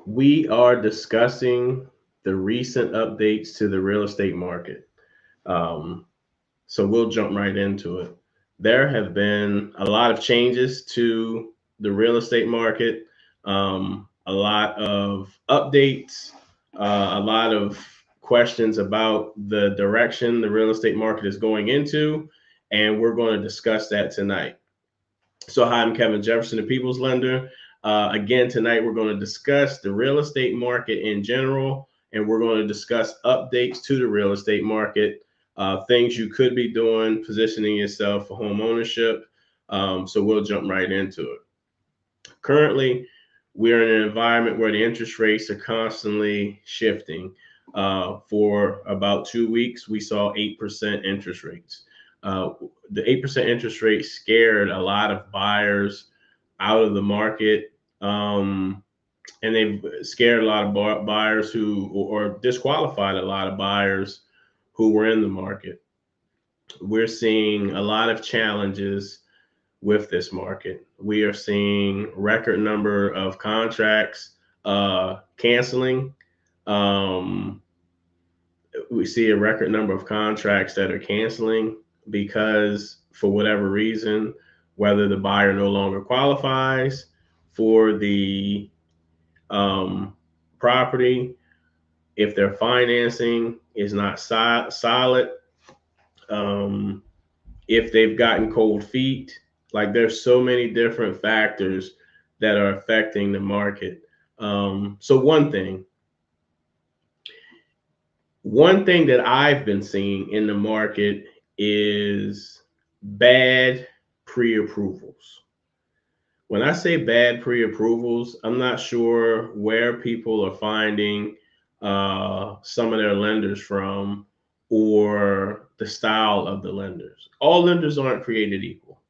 We are discussing the recent updates to the real estate market. Um, so we'll jump right into it. There have been a lot of changes to the real estate market, a lot of updates, a lot of questions about the direction the real estate market is going into, and we're going to discuss that tonight. So, hi, I'm Kevin Jefferson, the People's Lender. Again, tonight we're going to discuss the real estate market in general, and we're going to discuss updates to the real estate market, things you could be doing, positioning yourself for home ownership. So, we'll jump right into it. Currently, we're in an environment where the interest rates are constantly shifting. For about 2 weeks, we saw 8% interest rates. Uh, the 8% interest rate scared a lot of buyers out of the market. And they've scared a lot of buyers who, or disqualified a lot of buyers who were in the market. We're seeing a lot of challenges with this market. We are seeing record number of contracts canceling. Um, we see a record number of contracts that are canceling because, for whatever reason, whether the buyer no longer qualifies for the um, property, if their financing is not solid, um, if they've gotten cold feet. Like, there's so many different factors that are affecting the market. So one thing that I've been seeing in the market is bad pre-approvals. When I say bad pre-approvals, I'm not sure where people are finding some of their lenders from, or the style of the lenders. All lenders aren't created equal.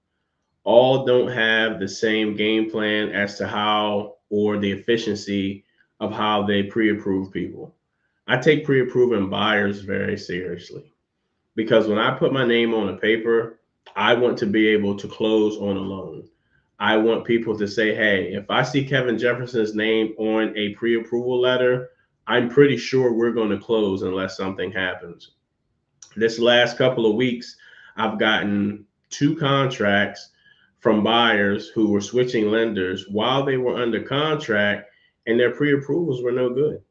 All don't have the same game plan as to how, or the efficiency of how they pre-approve people. I take pre-approving buyers very seriously, because when I put my name on a paper, I want to be able to close on a loan. I want people to say, hey, if I see Kevin Jefferson's name on a pre-approval letter, I'm pretty sure we're going to close unless something happens. This last couple of weeks, I've gotten two contracts from buyers who were switching lenders while they were under contract, and their pre-approvals were no good.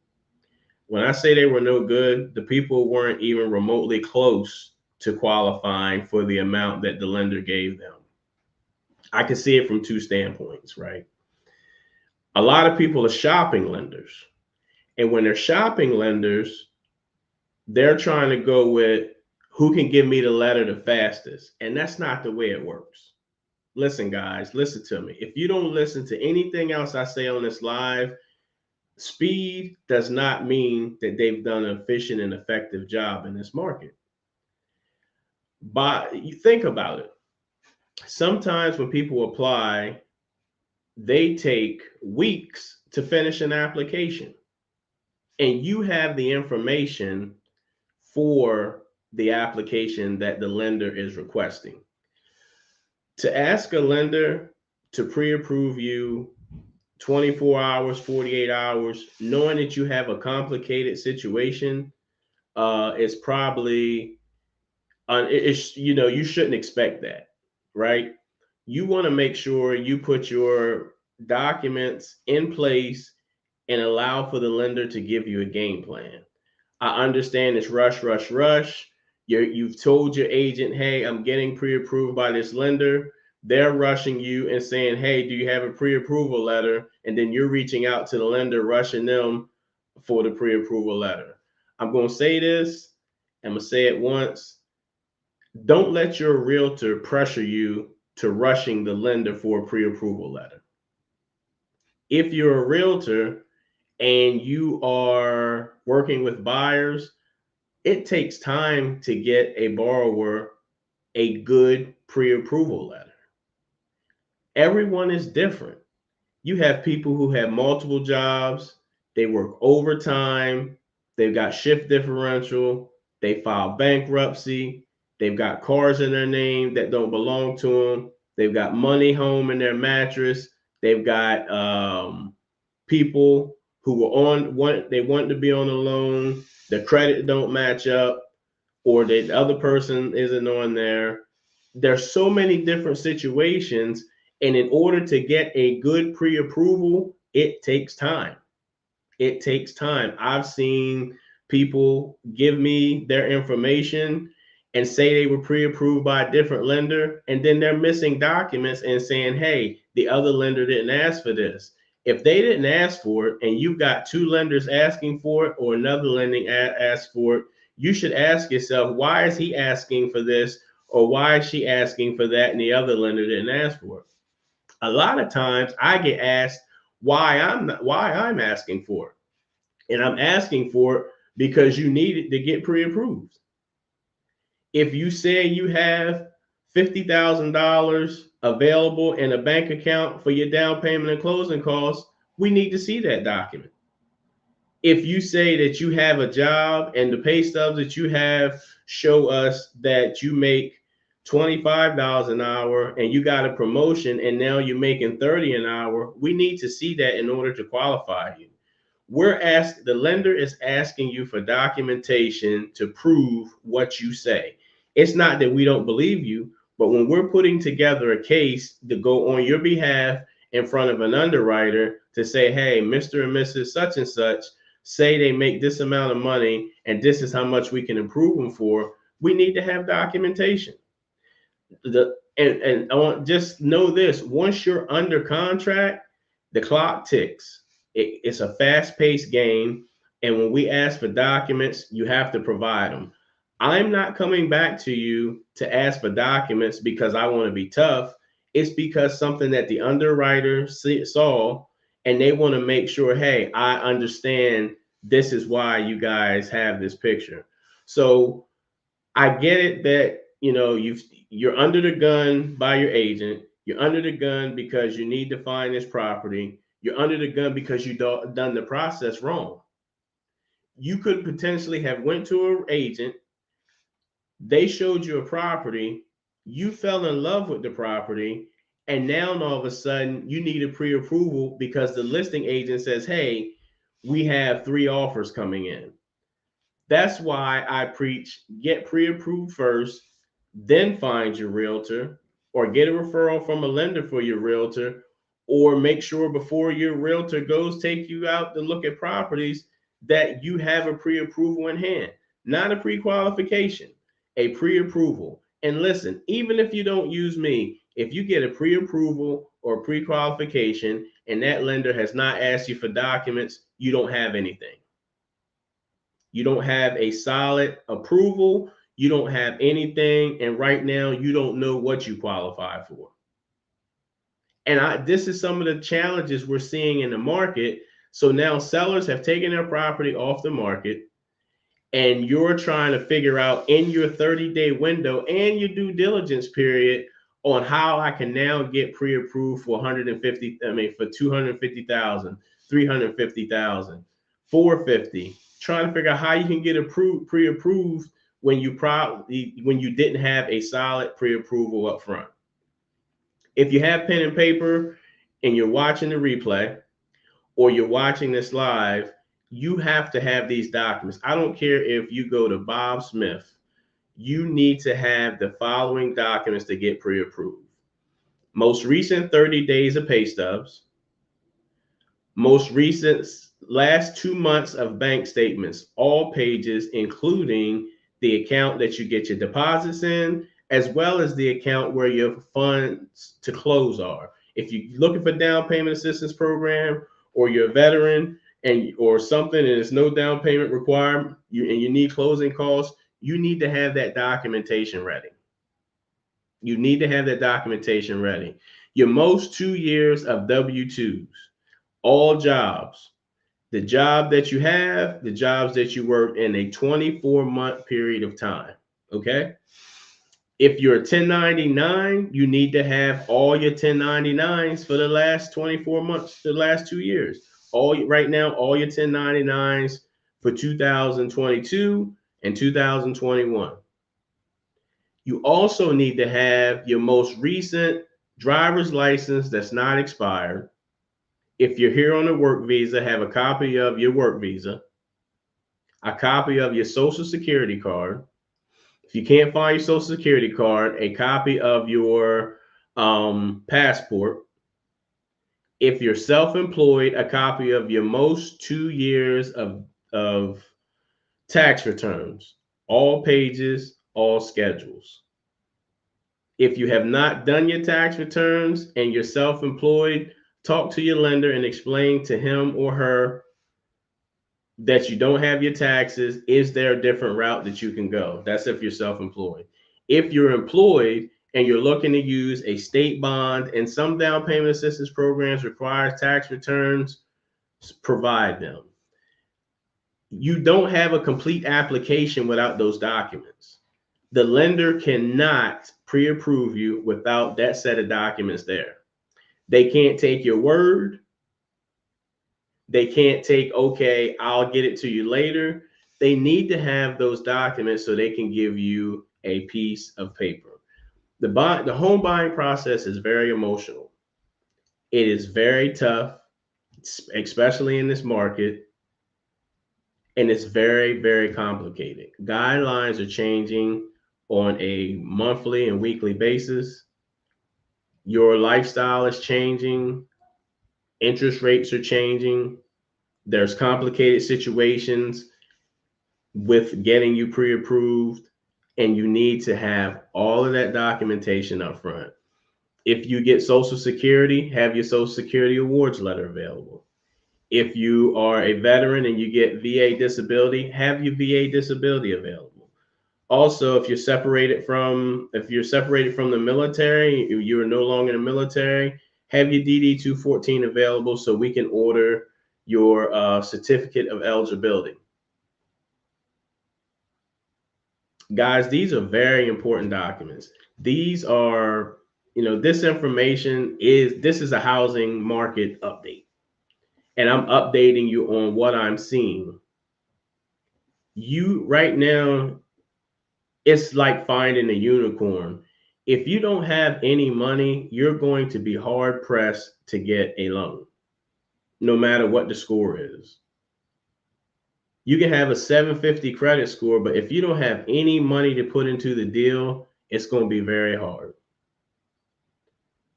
When I say they were no good, the people weren't even remotely close to qualifying for the amount that the lender gave them. I can see it from two standpoints, right? A lot of people are shopping lenders. And when they're shopping lenders, they're trying to go with who can give me the letter the fastest. And that's not the way it works. Listen, guys, listen to me. If you don't listen to anything else I say on this live, speed does not mean that they've done an efficient and effective job in this market. But you think about it. Sometimes when people apply, they take weeks to finish an application, and you have the information for the application that the lender is requesting. To ask a lender to pre-approve you 24 hours, 48 hours, knowing that you have a complicated situation, is probably, it's, you shouldn't expect that, right? You want to make sure you put your documents in place and allow for the lender to give you a game plan. I understand it's rush, rush, rush. You've told your agent, hey, I'm getting pre-approved by this lender. They're rushing you and saying, hey, do you have a pre-approval letter? And then you're reaching out to the lender, rushing them for the pre-approval letter. I'm going to say this. I'm going to say it once. Don't let your realtor pressure you to rushing the lender for a pre-approval letter. If you're a realtor and you are working with buyers, it takes time to get a borrower a good pre-approval letter. Everyone is different. You have people who have multiple jobs, they work overtime, they've got shift differential, they file bankruptcy, they've got cars in their name that don't belong to them, they've got money home in their mattress, they've got people who were on one, they wanted to be on a loan, the credit don't match up, or the other person isn't on there. There's so many different situations, and in order to get a good pre-approval, it takes time. It takes time. I've seen people give me their information and say they were pre-approved by a different lender, and then they're missing documents and saying, hey, the other lender didn't ask for this. If they didn't ask for it and you've got two lenders asking for it or another lending asked for it, you should ask yourself, why is he asking for this, or why is she asking for that and the other lender didn't ask for it? A lot of times I get asked why I'm asking for it. And I'm asking for it because you need it to get pre-approved. If you say you have $50,000 available in a bank account for your down payment and closing costs, we need to see that document. If you say that you have a job and the pay stubs that you have show us that you make $25 an hour and you got a promotion and now you're making $30 an hour, we need to see that in order to qualify you. The lender is asking you for documentation to prove what you say. It's not that we don't believe you, but when we're putting together a case to go on your behalf in front of an underwriter to say, hey, Mr. and Mrs. such and such say they make this amount of money and this is how much we can improve them for, we need to have documentation. And I want just know this: once you're under contract, the clock ticks. It's a fast-paced game, and when we ask for documents, you have to provide them. I'm not coming back to you to ask for documents because I want to be tough. It's because something that the underwriter saw, and they want to make sure, hey, I understand this is why you guys have this picture. So I get it that you're under the gun by your agent. You're under the gun because you need to find this property. You're under the gun because you done the process wrong. You could potentially have went to an agent. They showed you a property. You fell in love with the property, and now all of a sudden you need a pre-approval because the listing agent says, "Hey, we have 3 offers coming in." That's why I preach get pre-approved first, then find your realtor, or get a referral from a lender for your realtor, or make sure before your realtor goes take you out to look at properties that you have a pre-approval in hand, not a pre-qualification, a pre-approval. And listen, even if you don't use me, if you get a pre-approval or pre-qualification and that lender has not asked you for documents, you don't have anything. You don't have a solid approval. You don't have anything. And right now, you don't know what you qualify for. And this is some of the challenges we're seeing in the market. So now sellers have taken their property off the market, and you're trying to figure out in your 30-day window and your due diligence period on how I can now get pre-approved for 150, for 250,000, 350,000, 450. Trying to figure out how you can get pre-approved when you didn't have a solid pre-approval up front. If you have pen and paper and you're watching the replay or you're watching this live, you have to have these documents. I don't care if you go to Bob Smith, you need to have the following documents to get pre-approved. Most recent 30 days of pay stubs, most recent last 2 months of bank statements, all pages, including the account that you get your deposits in, as well as the account where your funds to close are. If you're looking for down payment assistance program, or you're a veteran or something and there's no down payment requirement, and you need closing costs, you need to have that documentation ready. You need to have that documentation ready. Your most 2 years of W-2s, all jobs, the job that you have, the jobs that you work in a 24-month period of time. Okay. If you're a 1099, you need to have all your 1099s for the last 24 months, the last 2 years. Right now, all your 1099s for 2022 and 2021. You also need to have your most recent driver's license that's not expired, If you're here on a work visa, have a copy of your work visa, a copy of your social security card. If you can't find your social security card, a copy of your passport. If you're self-employed, a copy of your most 2 years of tax returns, all pages, all schedules. If you have not done your tax returns and you're self-employed, talk to your lender and explain to him or her that you don't have your taxes. Is there a different route that you can go? That's if you're self-employed. If you're employed and you're looking to use a state bond, and some down payment assistance programs require tax returns, provide them. You don't have a complete application without those documents. The lender cannot pre-approve you without that set of documents there. They can't take your word. They can't take, okay, I'll get it to you later. They need to have those documents so they can give you a piece of paper. The home buying process is very emotional. It is very tough, especially in this market. And it's very, very complicated. Guidelines are changing on a monthly and weekly basis. Your lifestyle is changing. Interest rates are changing. There's complicated situations with getting you pre-approved, and you need to have all of that documentation up front. If you get Social Security, have your Social Security awards letter available. If you are a veteran and you get VA disability, have your VA disability available. Also, if you're separated from the military, you are no longer in the military, have your DD 214 available so we can order your certificate of eligibility. Guys, these are very important documents. These are, this is a housing market update. And I'm updating you on what I'm seeing. You right now, it's like finding a unicorn. If you don't have any money, you're going to be hard pressed to get a loan, no matter what the score is. You can have a 750 credit score, but if you don't have any money to put into the deal, it's going to be very hard.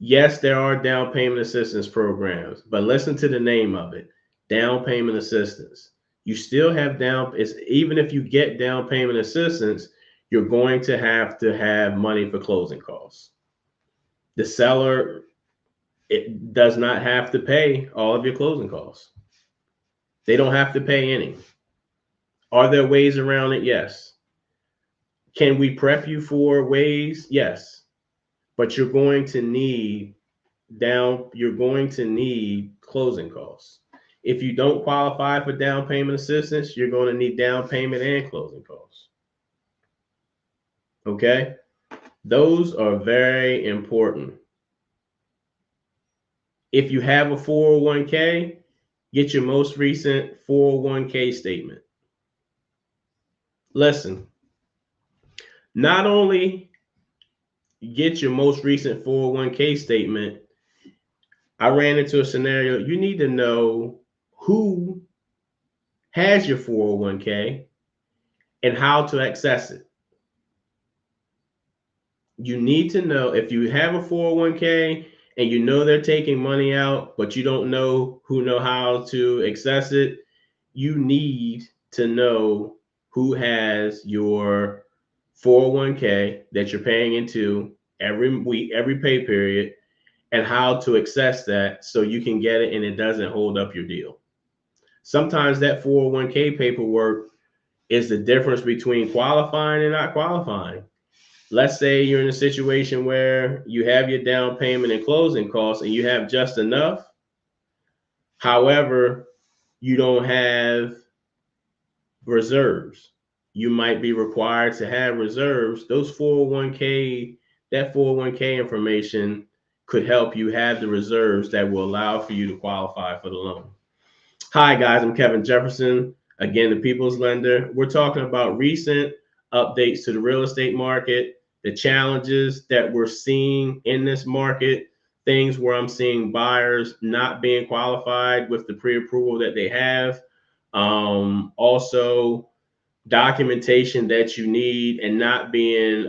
Yes, there are down payment assistance programs, but listen to the name of it, down payment assistance. You still have even if you get down payment assistance, you're going to have money for closing costs. The seller, it does not have to pay all of your closing costs. They don't have to pay any. Are there ways around it? Yes. Can we prep you for ways? Yes. But you're going to need closing costs. If you don't qualify for down payment assistance, you're going to need down payment and closing costs. Okay? Those are very important. If you have a 401k, get your most recent 401k statement. Listen, not only get your most recent 401k statement, I ran into a scenario. You need to know who has your 401k and how to access it. You need to know if you have a 401k and you know they're taking money out, but you don't know how to access it. You need to know who has your 401k that you're paying into every week, every pay period, and how to access that so you can get it and it doesn't hold up your deal. Sometimes that 401k paperwork is the difference between qualifying and not qualifying. Let's say you're in a situation where you have your down payment and closing costs and you have just enough. However, you don't have reserves. You might be required to have reserves. That 401k information could help you have the reserves that will allow for you to qualify for the loan. Hi, guys. I'm Kevin Jefferson. Again, the People's Lender. We're talking about recent updates to the real estate market, the challenges that we're seeing in this market, things where I'm seeing buyers not being qualified with the pre-approval that they have. Also, documentation that you need and not being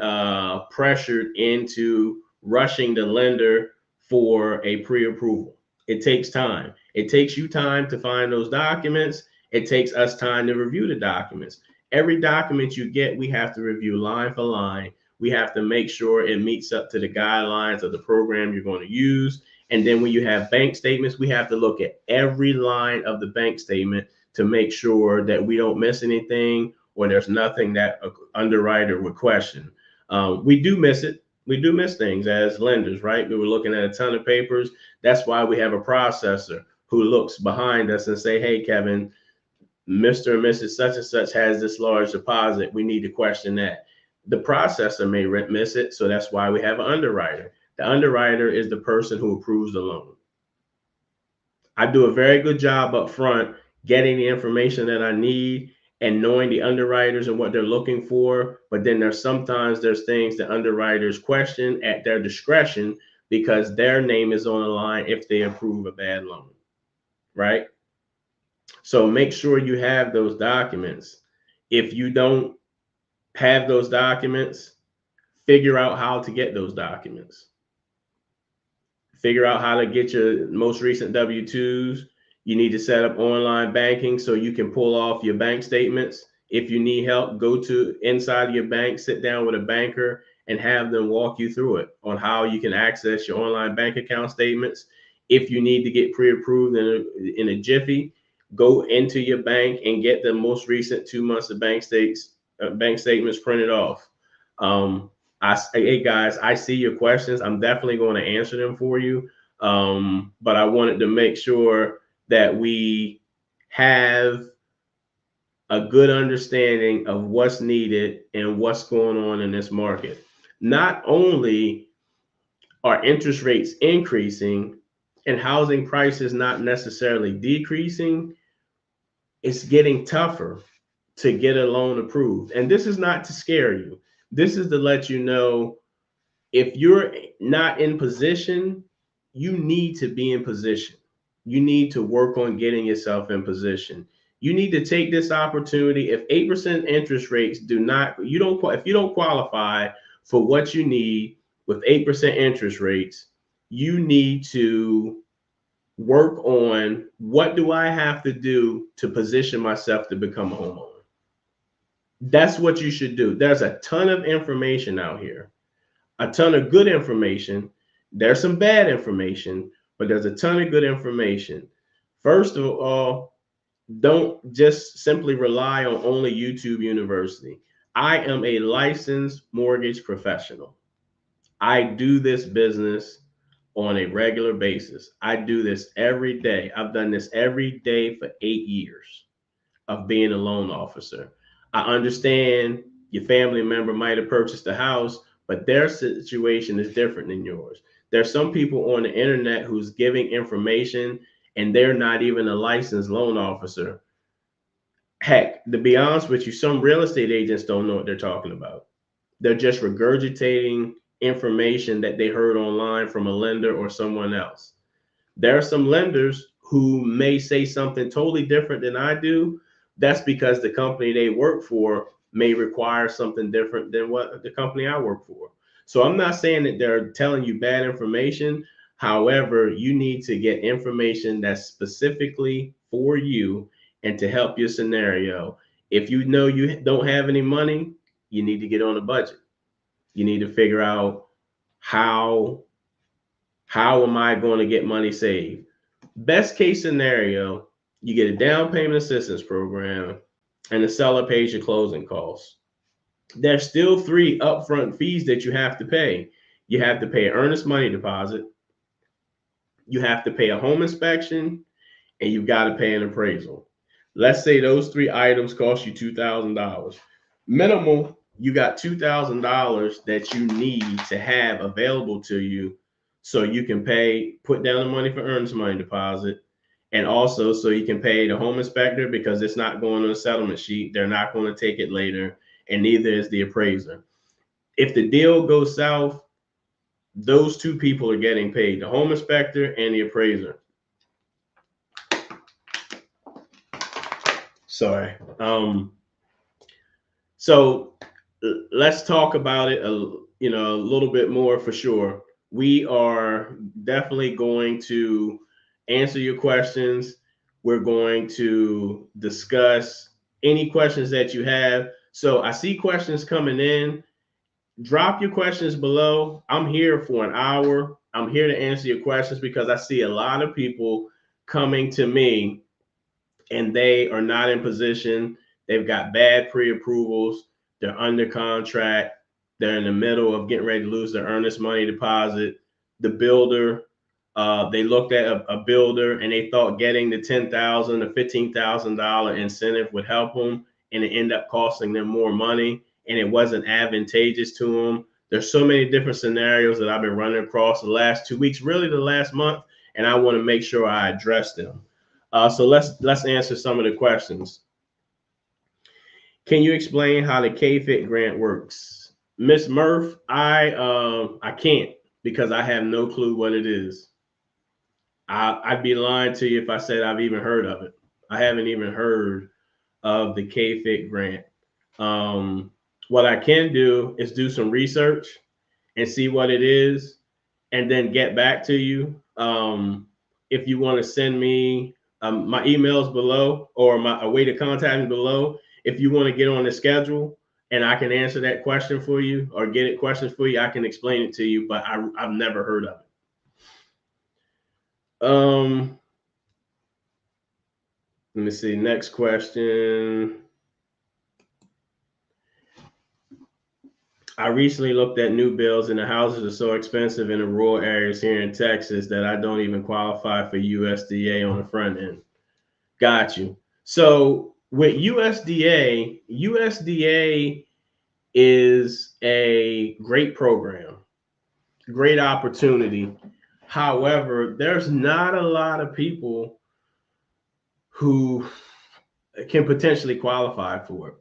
pressured into rushing the lender for a pre-approval. It takes time. It takes you time to find those documents. It takes us time to review the documents. Every document you get, we have to review line for line. We have to make sure it meets up to the guidelines of the program you're going to use. And then when you have bank statements, we have to look at every line of the bank statement to make sure that we don't miss anything or there's nothing that an underwriter would question. We do miss it. We do miss things as lenders, right? We were looking at a ton of papers. That's why we have a processor who looks behind us and say, hey, Kevin, Mr. and Mrs. such and such has this large deposit. We need to question that. The processor may miss it. So that's why we have an underwriter. The underwriter is the person who approves the loan. I do a very good job up front getting the information that I need and knowing the underwriters and what they're looking for. But then there's things that underwriters question at their discretion because their name is on the line if they approve a bad loan, right? So make sure you have those documents. If you don't have those documents, figure out how to get those documents. Figure out how to get your most recent W-2s. You need to set up online banking so you can pull off your bank statements. If you need help, go to inside of your bank, sit down with a banker and have them walk you through it on how you can access your online bank account statements. If you need to get pre-approved in a jiffy, go into your bank and get the most recent 2 months of bank statements printed off. Hey guys, I see your questions. I'm definitely going to answer them for you. But I wanted to make sure that we have a good understanding of what's needed and what's going on in this market. Not only are interest rates increasing and housing prices not necessarily decreasing, it's getting tougher to get a loan approved. And this is not to scare you. This is to let you know if you're not in position, you need to be in position. You need to work on getting yourself in position. You need to take this opportunity. If 8% interest rates if you don't qualify for what you need with 8% interest rates, you need to work on what do I have to do to position myself to become a homeowner. That's what you should do. There's a ton of information out here, a ton of good information. There's some bad information, but there's a ton of good information. First of all, don't just simply rely on only YouTube University. I am a licensed mortgage professional. I do this business on a regular basis. I do this every day. I've done this every day for 8 years of being a loan officer. I understand your family member might have purchased a house, but their situation is different than yours. There's some people on the internet who's giving information and they're not even a licensed loan officer. Heck, to be honest with you, some real estate agents don't know what they're talking about. They're just regurgitating information that they heard online from a lender or someone else. There are some lenders who may say something totally different than I do. That's because the company they work for may require something different than what the company I work for. So I'm not saying that they're telling you bad information. However, you need to get information that's specifically for you and to help your scenario. If you know you don't have any money, you need to get on a budget. You need to figure out how am I going to get money saved? Best case scenario, you get a down payment assistance program and the seller pays your closing costs. There's still 3 upfront fees that you have to pay. You have to pay an earnest money deposit. You have to pay a home inspection and you've got to pay an appraisal. Let's say those 3 items cost you $2,000. Minimal, you got $2,000 that you need to have available to you so you can put down the money for earnest money deposit, and also so you can pay the home inspector because it's not going on a settlement sheet. They're not going to take it later, and neither is the appraiser. If the deal goes south, those two people are getting paid, the home inspector and the appraiser. Sorry. So let's talk about it a little bit more for sure. We are definitely going to answer your questions. We're going to discuss any questions that you have. So I see questions coming in. Drop your questions below. I'm here for an hour. I'm here to answer your questions because I see a lot of people coming to me and they are not in position. They've got bad pre-approvals. They're under contract. They're in the middle of getting ready to lose their earnest money deposit. The builder, they looked at a builder and they thought getting the $10,000 to $15,000 incentive would help them, and it ended up costing them more money, and it wasn't advantageous to them. There's so many different scenarios that I've been running across the last 2 weeks, really the last month, and I want to make sure I address them. So let's answer some of the questions. Can you explain how the K-Fit grant works? Miss Murph, I can't because I have no clue what it is. I'd be lying to you if I said I've even heard of it. I haven't even heard of the K-Fit grant. What I can do is do some research and see what it is, and then get back to you. If you want to send me my emails below, or a way to contact me below, if you want to get on the schedule and I can answer that question for you or get it questions for you, I can explain it to you, but I've never heard of it. Let me see. Next question. I recently looked at new builds, and the houses are so expensive in the rural areas here in Texas that I don't even qualify for USDA on the front end. Got you. So with USDA is a great program, great opportunity. However, there's not a lot of people who can potentially qualify for it.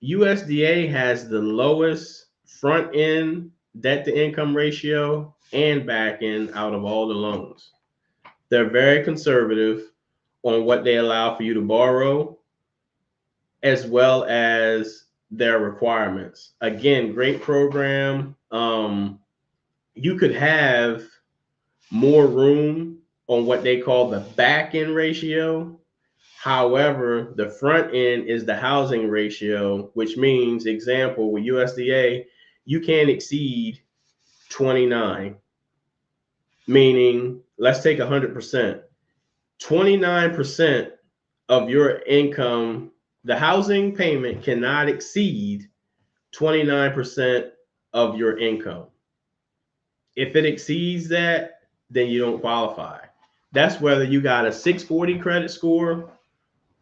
USDA has the lowest front end debt to income ratio and back end out of all the loans. They're very conservative on what they allow for you to borrow, as well as their requirements. Again, great program. You could have more room on what they call the back end ratio. However, the front end is the housing ratio, which means, example, with USDA, you can't exceed 29, meaning let's take 100%. 29% of your income, the housing payment cannot exceed 29% of your income. If it exceeds that, then you don't qualify. That's whether you got a 640 credit score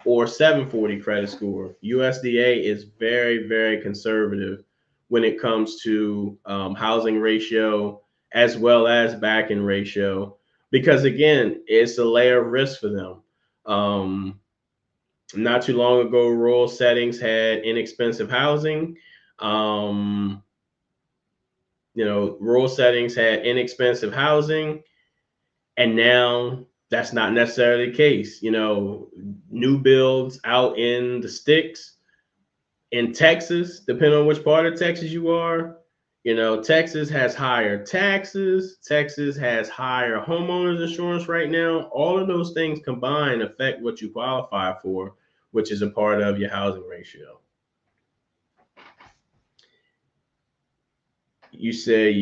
or 740 credit score. USDA is very, very conservative when it comes to housing ratio as well as back end ratio, because again, it's a layer of risk for them. Not too long ago, rural settings had inexpensive housing. Rural settings had inexpensive housing, and now that's not necessarily the case. New builds out in the sticks in Texas, depending on which part of Texas you are, Texas has higher taxes. Texas has higher homeowners insurance right now. All of those things combined affect what you qualify for, which is a part of your housing ratio. You say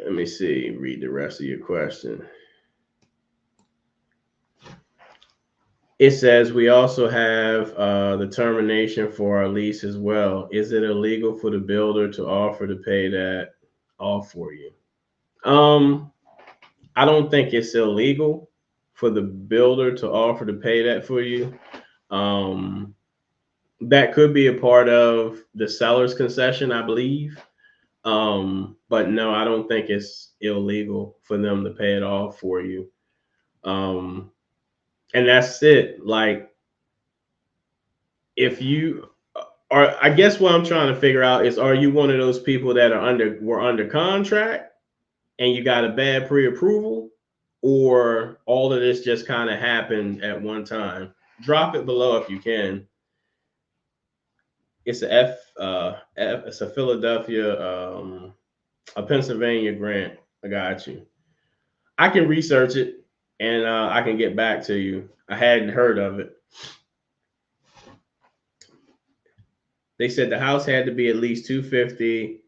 let me see, read the rest of your question. It says we also have the termination for our lease as well. Is it illegal for the builder to offer to pay that off for you? I don't think it's illegal for the builder to offer to pay that for you. That could be a part of the seller's concession, I believe. But no, I don't think it's illegal for them to pay it off for you. And that's it. Like, if you are, I guess what I'm trying to figure out is, are you one of those people that were under contract? and you got a bad pre-approval, or all of this just kind of happened at one time. Drop it below if you can. It's it's a Philadelphia, a Pennsylvania grant. I got you. I can research it, and I can get back to you. I hadn't heard of it. They said the house had to be at least 250,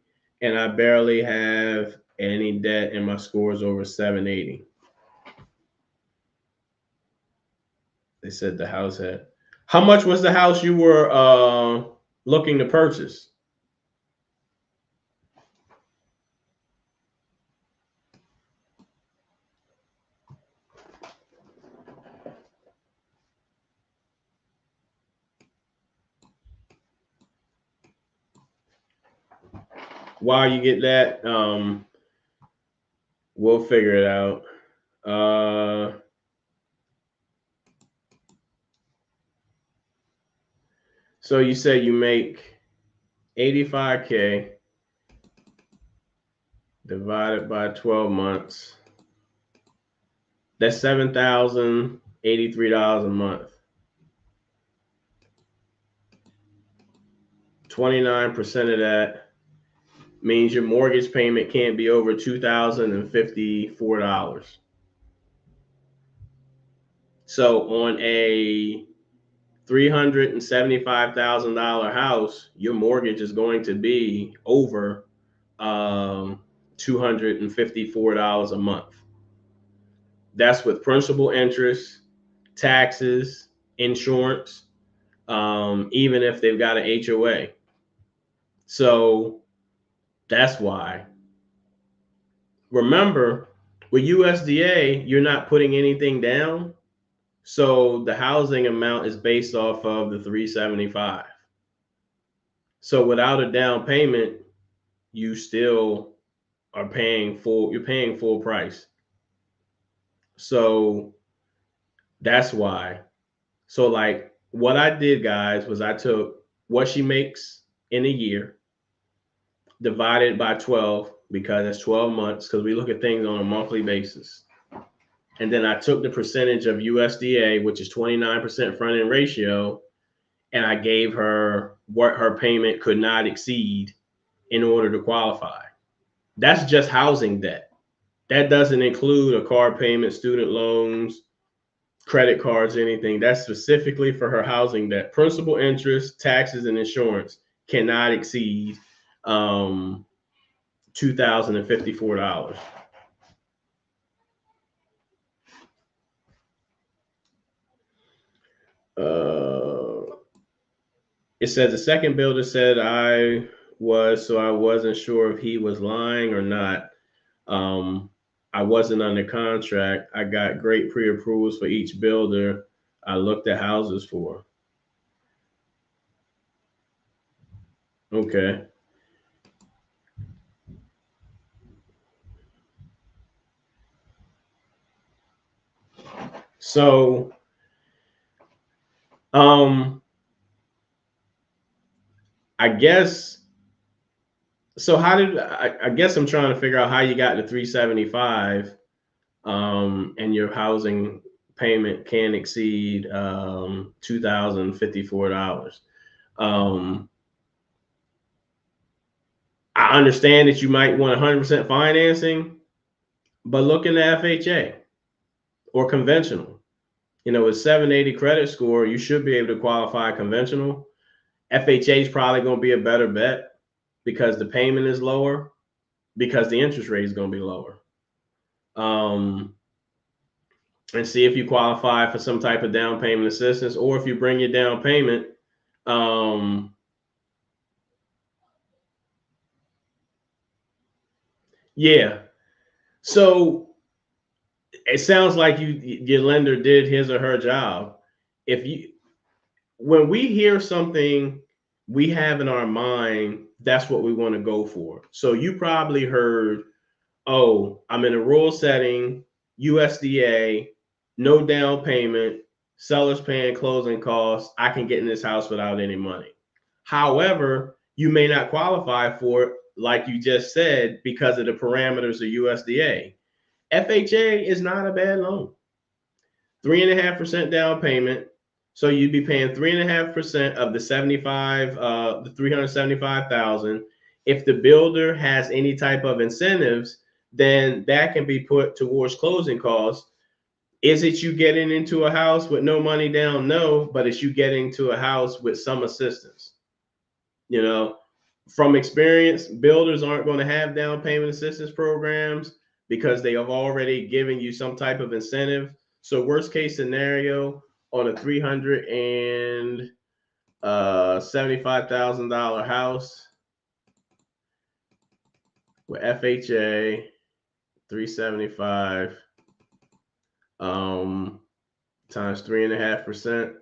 and I barely have any debt, and my score is over 780. They said the house had. How much was the house you were looking to purchase? While you get that, we'll figure it out. So you said you make 85K divided by 12 months. That's $7,083 a month. 29% of that means your mortgage payment can't be over $2,054. So on a $375,000 house, your mortgage is going to be over $254 a month. That's with principal, interest, taxes, insurance, even if they've got an HOA. So that's why. Remember, with USDA, you're not putting anything down. So the housing amount is based off of the 375. So without a down payment, you still are you're paying full price. So that's why. So like what I did, guys, was I took what she makes in a year, divided by 12, because that's 12 months, because we look at things on a monthly basis. And then I took the percentage of USDA, which is 29% front end ratio, and I gave her what her payment could not exceed in order to qualify. That's just housing debt. That doesn't include a car payment, student loans, credit cards, anything. That's specifically for her housing debt. Principal, interest, taxes, and insurance cannot exceed $2,054. It says the second builder said I wasn't sure if he was lying or not. I wasn't under contract. I got great pre-approvals for each builder I looked at houses for. Okay. So, I guess so. I guess I'm trying to figure out how you got to 375, and your housing payment can exceed $2,054. I understand that you might want 100% financing, but look in the FHA or conventional. With 780 credit score, you should be able to qualify conventional. FHA is probably going to be a better bet because the payment is lower, because the interest rate is going to be lower. And see if you qualify for some type of down payment assistance, or if you bring your down payment, yeah. So it sounds like your lender did his or her job. When we hear something we have in our mind, that's what we want to go for. So you probably heard, oh, I'm in a rural setting, USDA, no down payment, seller's paying closing costs. I can get in this house without any money. However, you may not qualify for it like you just said, because of the parameters of USDA. FHA is not a bad loan. 3.5% down payment. So you'd be paying 3.5% of the 375,000. If the builder has any type of incentives, then that can be put towards closing costs. Is it you getting into a house with no money down? No, but it's you getting to a house with some assistance. You know, from experience, builders aren't going to have down payment assistance programs because they have already given you some type of incentive. So worst case scenario on a $375,000 house with FHA 375 times 3.5%.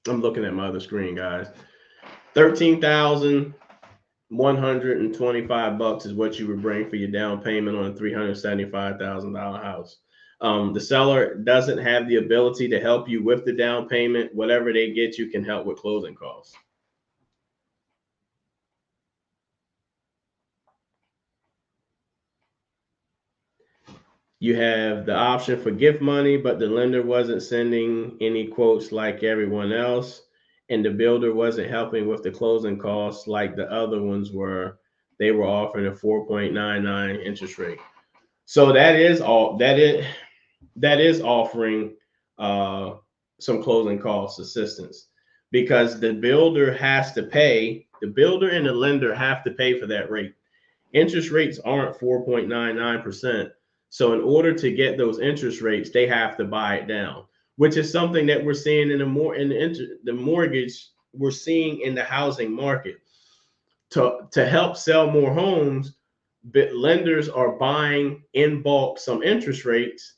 I'm looking at my other screen, guys. 13,125 bucks is what you would bring for your down payment on a $375,000 house. The seller doesn't have the ability to help you with the down payment. Whatever they get you can help with closing costs. You have the option for gift money, but the lender wasn't sending any quotes like everyone else, and the builder wasn't helping with the closing costs like the other ones were. They were offering a 4.99 interest rate. So that is offering some closing cost assistance, because the builder and the lender have to pay for that rate. Interest rates aren't 4.99%. So in order to get those interest rates, they have to buy it down, which is something that we're seeing in the mortgage, we're seeing in the housing market. To help sell more homes, but lenders are buying in bulk some interest rates,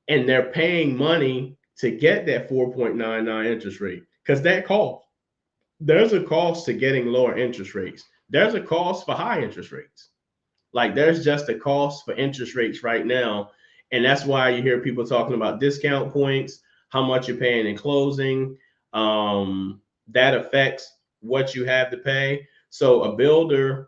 and they're paying money to get that 4.99 interest rate, because that cost. There's a cost to getting lower interest rates. There's a cost for high interest rates. Like there's just a cost for interest rates right now. And that's why you hear people talking about discount points, how much you're paying in closing. That affects what you have to pay. So a builder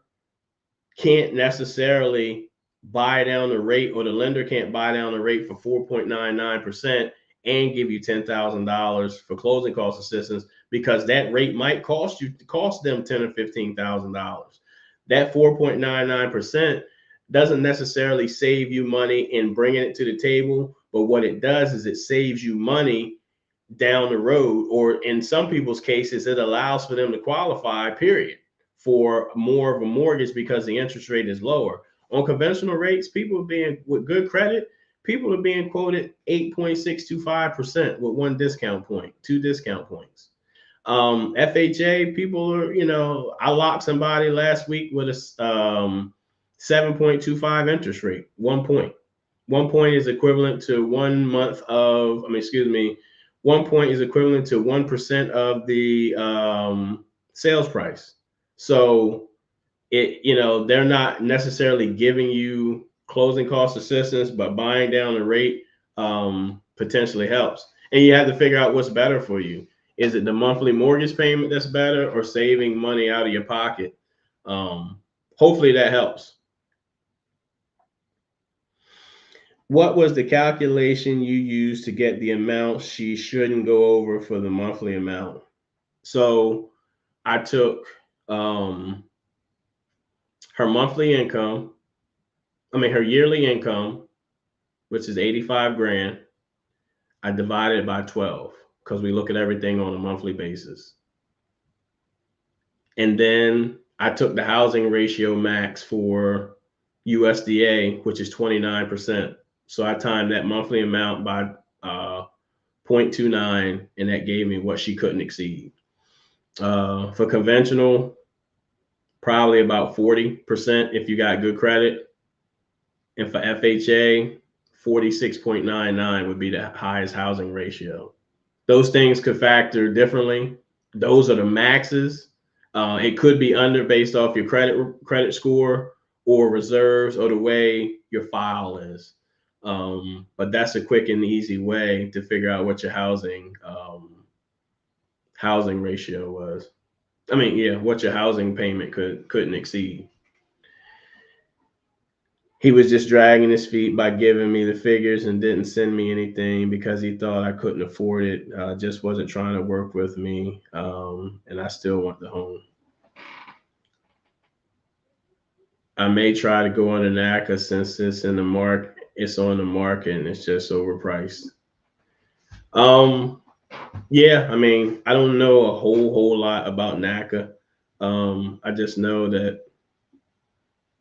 can't necessarily buy down the rate, or the lender can't buy down the rate for 4.99% and give you $10,000 for closing cost assistance, because that rate might cost them $10,000 or $15,000. That 4.99% doesn't necessarily save you money in bringing it to the table, but what it does is it saves you money down the road, or in some people's cases, it allows for them to qualify, period, for more of a mortgage because the interest rate is lower. On conventional rates, people being with good credit, people are being quoted 8.625% with one discount point, 2 discount points. FHA, people are, I locked somebody last week with a 7.25 interest rate. 1 point. 1 point is equivalent to 1 month of, 1 point is equivalent to 1% of the sales price. So they're not necessarily giving you closing cost assistance, but buying down the rate potentially helps. And you have to figure out what's better for you. Is it the monthly mortgage payment that's better, or saving money out of your pocket? Hopefully that helps. What was the calculation you used to get the amount she shouldn't go over for the monthly amount? So I took her monthly income, her yearly income, which is 85 grand. I divided it by 12 because we look at everything on a monthly basis. And then I took the housing ratio max for USDA, which is 29%. So I timed that monthly amount by 0.29, and that gave me what she couldn't exceed. For conventional, probably about 40% if you got good credit. And for FHA, 46.99 would be the highest housing ratio. Those things could factor differently. Those are the maxes. It could be under based off your credit score or reserves or the way your file is. But that's a quick and easy way to figure out what your housing housing ratio was. I mean, yeah, what your housing payment couldn't exceed. He was just dragging his feet by giving me the figures and didn't send me anything because he thought I couldn't afford it. Just wasn't trying to work with me, and I still want the home. I may try to go on an NACA since it's in the market. It's on the market and it's just overpriced. Um, yeah, I mean, I don't know a whole lot about NACA. I just know that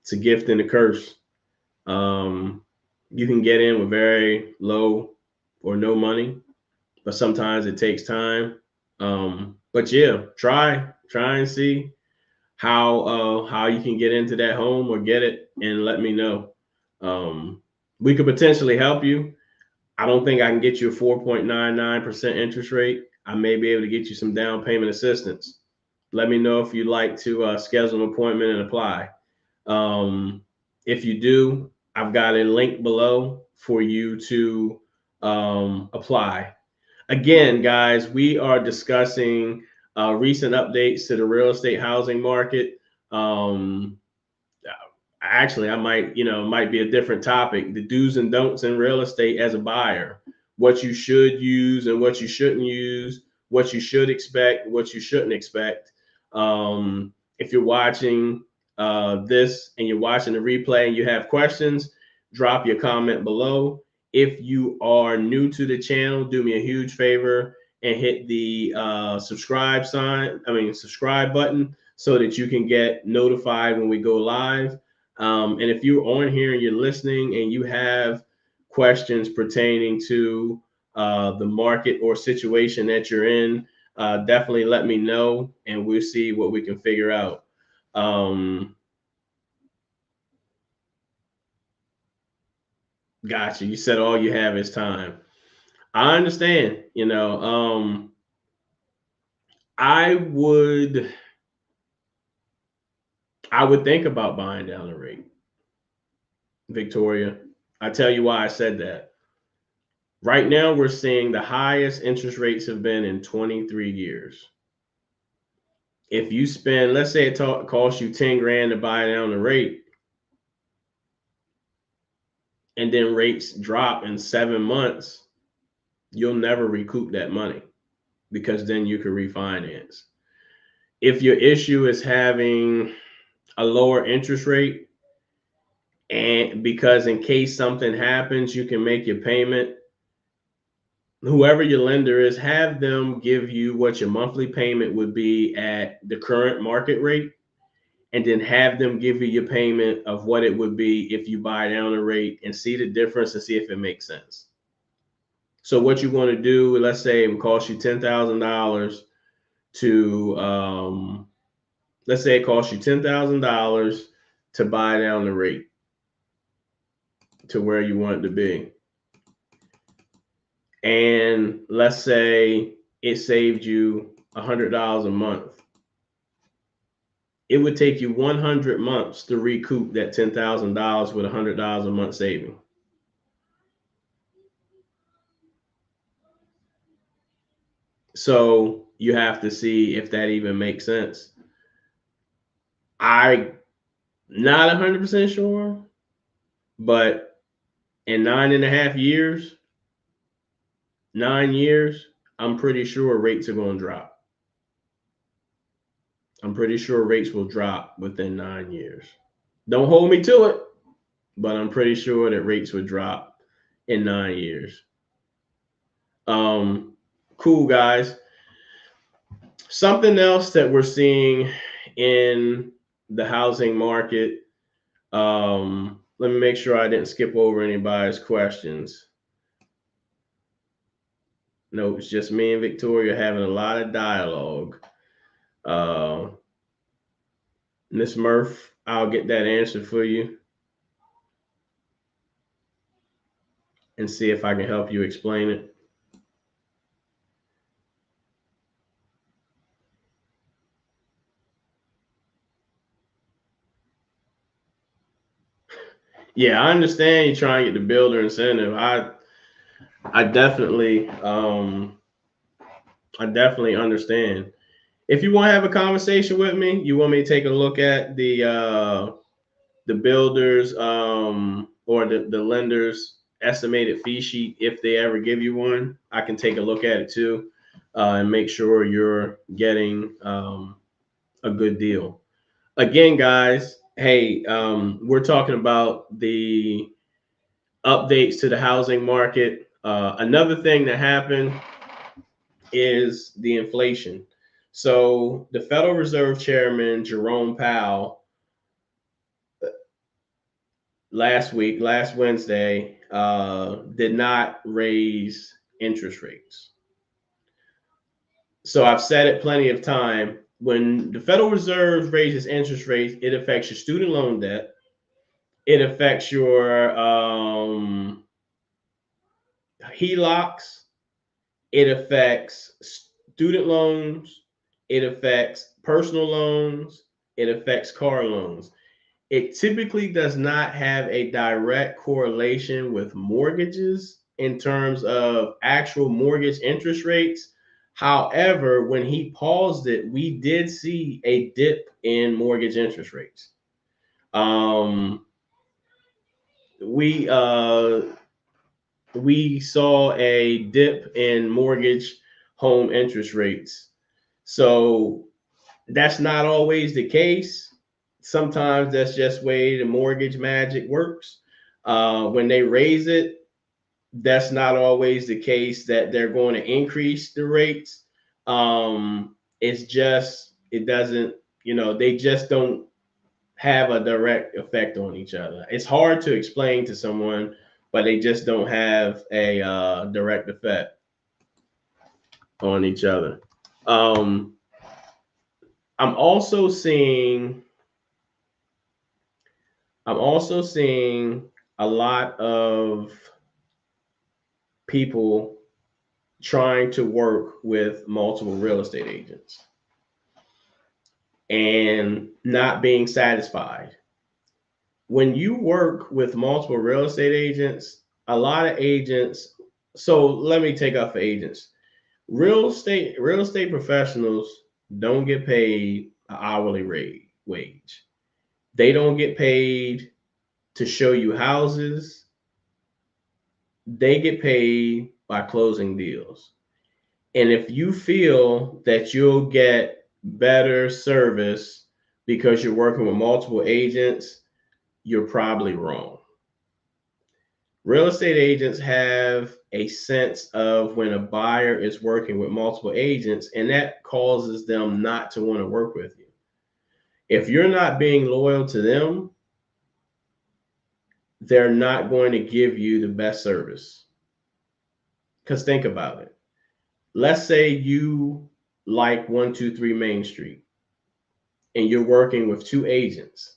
it's a gift and a curse. Um, you can get in with very low or no money, but sometimes it takes time. But yeah, try and see how you can get into that home or get it, and let me know. We could potentially help you. I don't think I can get you a 4.99% interest rate. I may be able to get you some down payment assistance. Let me know if you'd like to schedule an appointment and apply. Um, if you do, I've got a link below for you to apply. Again, guys, we are discussing recent updates to the real estate housing market. Um, Actually, I might be a different topic. The do's and don'ts in real estate as a buyer, what you should use and what you shouldn't use, what you should expect, what you shouldn't expect. If you're watching this and you're watching the replay and you have questions, drop your comment below. If you are new to the channel, do me a huge favor and hit the subscribe button so that you can get notified when we go live. And if you're on here and you're listening and you have questions pertaining to the market or situation that you're in, definitely let me know and we'll see what we can figure out. Gotcha. You said all you have is time. I understand. I would I would think about buying down the rate, Victoria. I tell you why I said that. Right now, we're seeing the highest interest rates have been in 23 years. If you spend, let's say it costs you 10 grand to buy down the rate, and then rates drop in 7 months, you'll never recoup that money because then you can refinance. If your issue is having a lower interest rate, and because in case something happens, you can make your payment, whoever your lender is, have them give you what your monthly payment would be at the current market rate, and then have them give you your payment of what it would be if you buy down the rate and see the difference and see if it makes sense. So what you want to do, let's say it would cost you $10,000 to, let's say it costs you $10,000 to buy down the rate to where you want it to be. And let's say it saved you $100 a month. It would take you 100 months to recoup that $10,000 with $100 a month saving. So you have to see if that even makes sense. I'm not 100% sure, but in 9.5 years, 9 years, I'm pretty sure rates are going to drop. I'm pretty sure rates will drop within 9 years. Don't hold me to it, but I'm pretty sure that rates would drop in 9 years. Cool, guys. Something else that we're seeing in the housing market. Let me make sure I didn't skip over anybody's questions. No, it's just me and Victoria having a lot of dialogue. Miss Murph, I'll get that answer for you and see if I can help you explain it. Yeah, I understand you trying to get the builder incentive. I definitely I definitely understand. If you want to have a conversation with me, you want me to take a look at the builders or the lenders estimated fee sheet if they ever give you one. I can take a look at it too, and make sure you're getting a good deal. Again, guys, hey, we're talking about the updates to the housing market. Another thing that happened is the inflation. So the Federal Reserve Chairman Jerome Powell last Wednesday, did not raise interest rates. So I've said it plenty of time. When the Federal Reserve raises interest rates, it affects your student loan debt. It affects your HELOCs. It affects student loans. It affects personal loans. It affects car loans. It typically does not have a direct correlation with mortgages in terms of actual mortgage interest rates. However, when he paused it, we did see a dip in mortgage interest rates. Um, we uh, we saw a dip in mortgage home interest rates. So that's not always the case. Sometimes that's just way the mortgage magic works. When they raise it, that's not always the case that they're going to increase the rates. It's just it doesn't, they just don't have a direct effect on each other. It's hard to explain to someone, but they just don't have a direct effect on each other. Um, I'm also seeing I'm also seeing a lot of people trying to work with multiple real estate agents and not being satisfied. When you work with multiple real estate agents, a lot of agents, so let me take up for agents. Real estate professionals don't get paid an hourly rate wage. They don't get paid to show you houses. They get paid by closing deals. And if you feel that you'll get better service because you're working with multiple agents, you're probably wrong. Real estate agents have a sense of when a buyer is working with multiple agents, and that causes them not to want to work with you. If you're not being loyal to them, they're not going to give you the best service. Because think about it. Let's say you like 123 Main Street and you're working with two agents,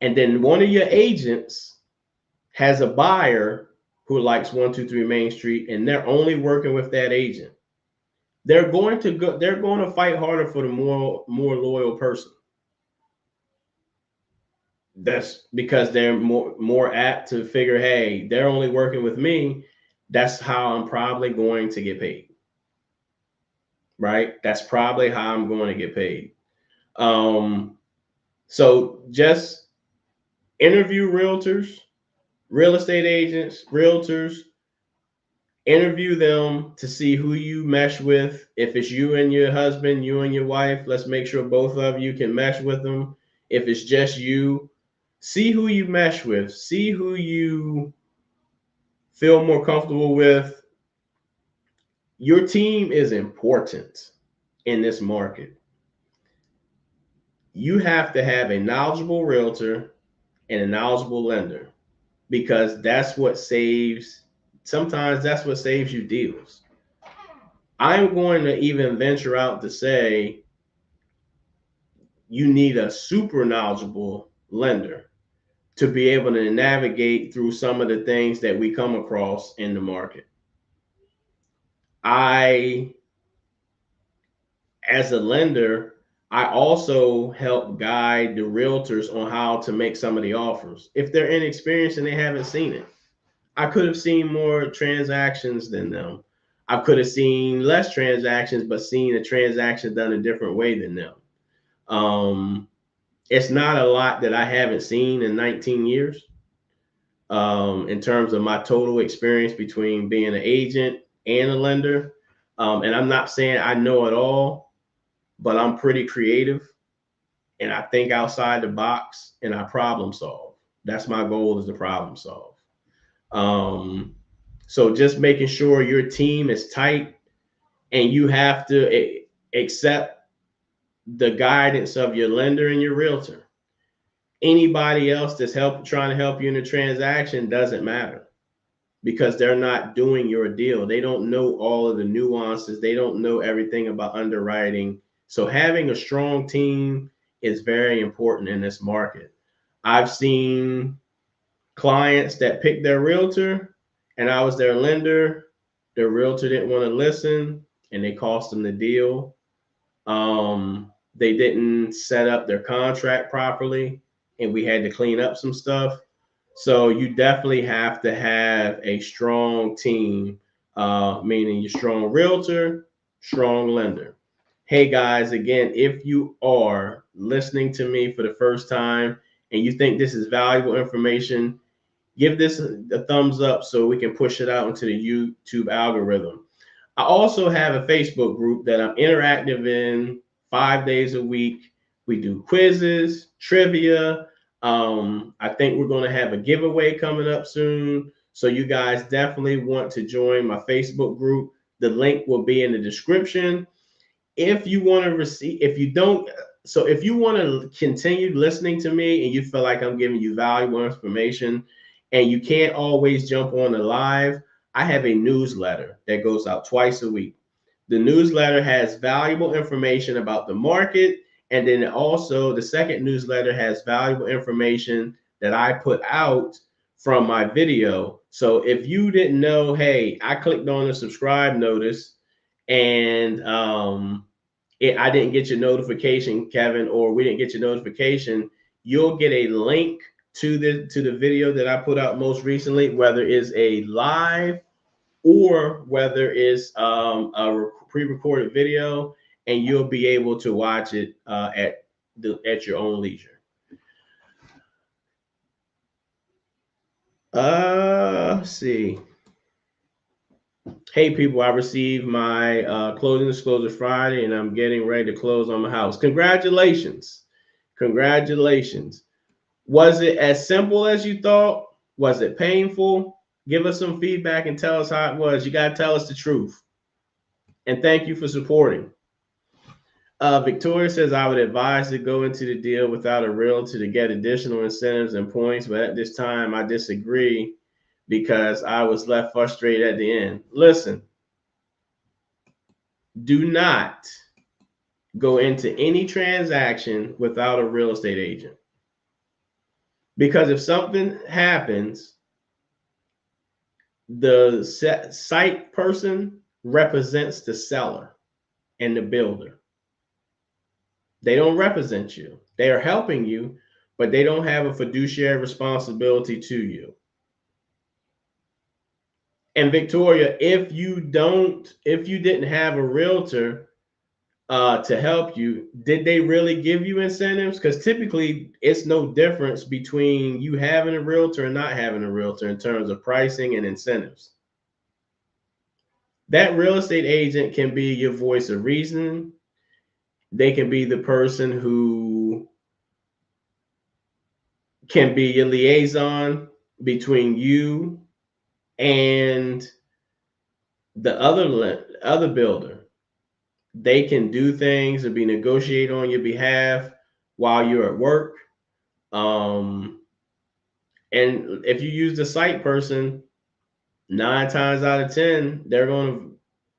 and then one of your agents has a buyer who likes 123 Main Street and they're only working with that agent. They're going to fight harder for the more loyal person. That's because they're more apt to figure, hey, they're only working with me. That's how I'm probably going to get paid. Right? That's probably how I'm going to get paid. So just interview realtors, real estate agents, realtors, interview them to see who you mesh with. If it's you and your husband, you and your wife, let's make sure both of you can mesh with them. If it's just you, see who you mesh with, see who you feel more comfortable with. Your team is important in this market. You have to have a knowledgeable realtor and a knowledgeable lender, because sometimes that's what saves you deals. I'm going to even venture out to say you need a super knowledgeable lender to be able to navigate through some of the things that we come across in the market. I, as a lender, I also help guide the realtors on how to make some of the offers. If they're inexperienced and they haven't seen it, I could have seen more transactions than them. I could have seen less transactions, but seen a transaction done a different way than them. It's not a lot that I haven't seen in 19 years. In terms of my total experience between being an agent and a lender. And I'm not saying I know it all, but I'm pretty creative and I think outside the box and I problem solve. That's my goal, is to problem solve. So just making sure your team is tight and you have to accept the guidance of your lender and your realtor. Anybody else that's trying to help you in the transaction doesn't matter, because they're not doing your deal. They don't know all of the nuances. They don't know everything about underwriting. So having a strong team is very important in this market. I've seen clients that picked their realtor and I was their lender. Their realtor didn't want to listen and they cost them the deal. They didn't set up their contract properly and we had to clean up some stuff. So you definitely have to have a strong team, meaning your strong realtor, strong lender. Hey guys, again, if you are listening to me for the first time and you think this is valuable information, give this a thumbs up so we can push it out into the YouTube algorithm. I also have a Facebook group that I'm interactive in 5 days a week. We do quizzes, trivia. I think we're going to have a giveaway coming up soon. So you guys definitely want to join my Facebook group. The link will be in the description. If you want to receive, if you don't, so if you want to continue listening to me and you feel like I'm giving you valuable information and you can't always jump on the live, I have a newsletter that goes out twice a week. The newsletter has valuable information about the market. And then also the second newsletter has valuable information that I put out from my video. So if you didn't know, hey, I clicked on the subscribe notice and I didn't get your notification, Kevin, or we didn't get your notification, you'll get a link to the video that I put out most recently, whether it's a live or whether it's a pre-recorded video, and you'll be able to watch it at your own leisure. Let's see. Hey people, I received my closing disclosure Friday and I'm getting ready to close on my house. Congratulations. Congratulations. Was it as simple as you thought? Was it painful? Give us some feedback and tell us how it was. You got to tell us the truth. And thank you for supporting. Victoria says, I would advise to go into the deal without a realtor to get additional incentives and points, but at this time I disagree because I was left frustrated at the end. Listen, do not go into any transaction without a real estate agent. Because if something happens, the site person represents the seller and the builder. They don't represent you. They are helping you, but they don't have a fiduciary responsibility to you. And Victoria, if you didn't have a realtor to help you, did they really give you incentives? Because typically it's no difference between you having a realtor and not having a realtor in terms of pricing and incentives. That real estate agent can be your voice of reason. They can be the person who can be your liaison between you and the other builder. They can do things and be negotiated on your behalf while you're at work. And if you use the site person, 9 times out of 10, they're going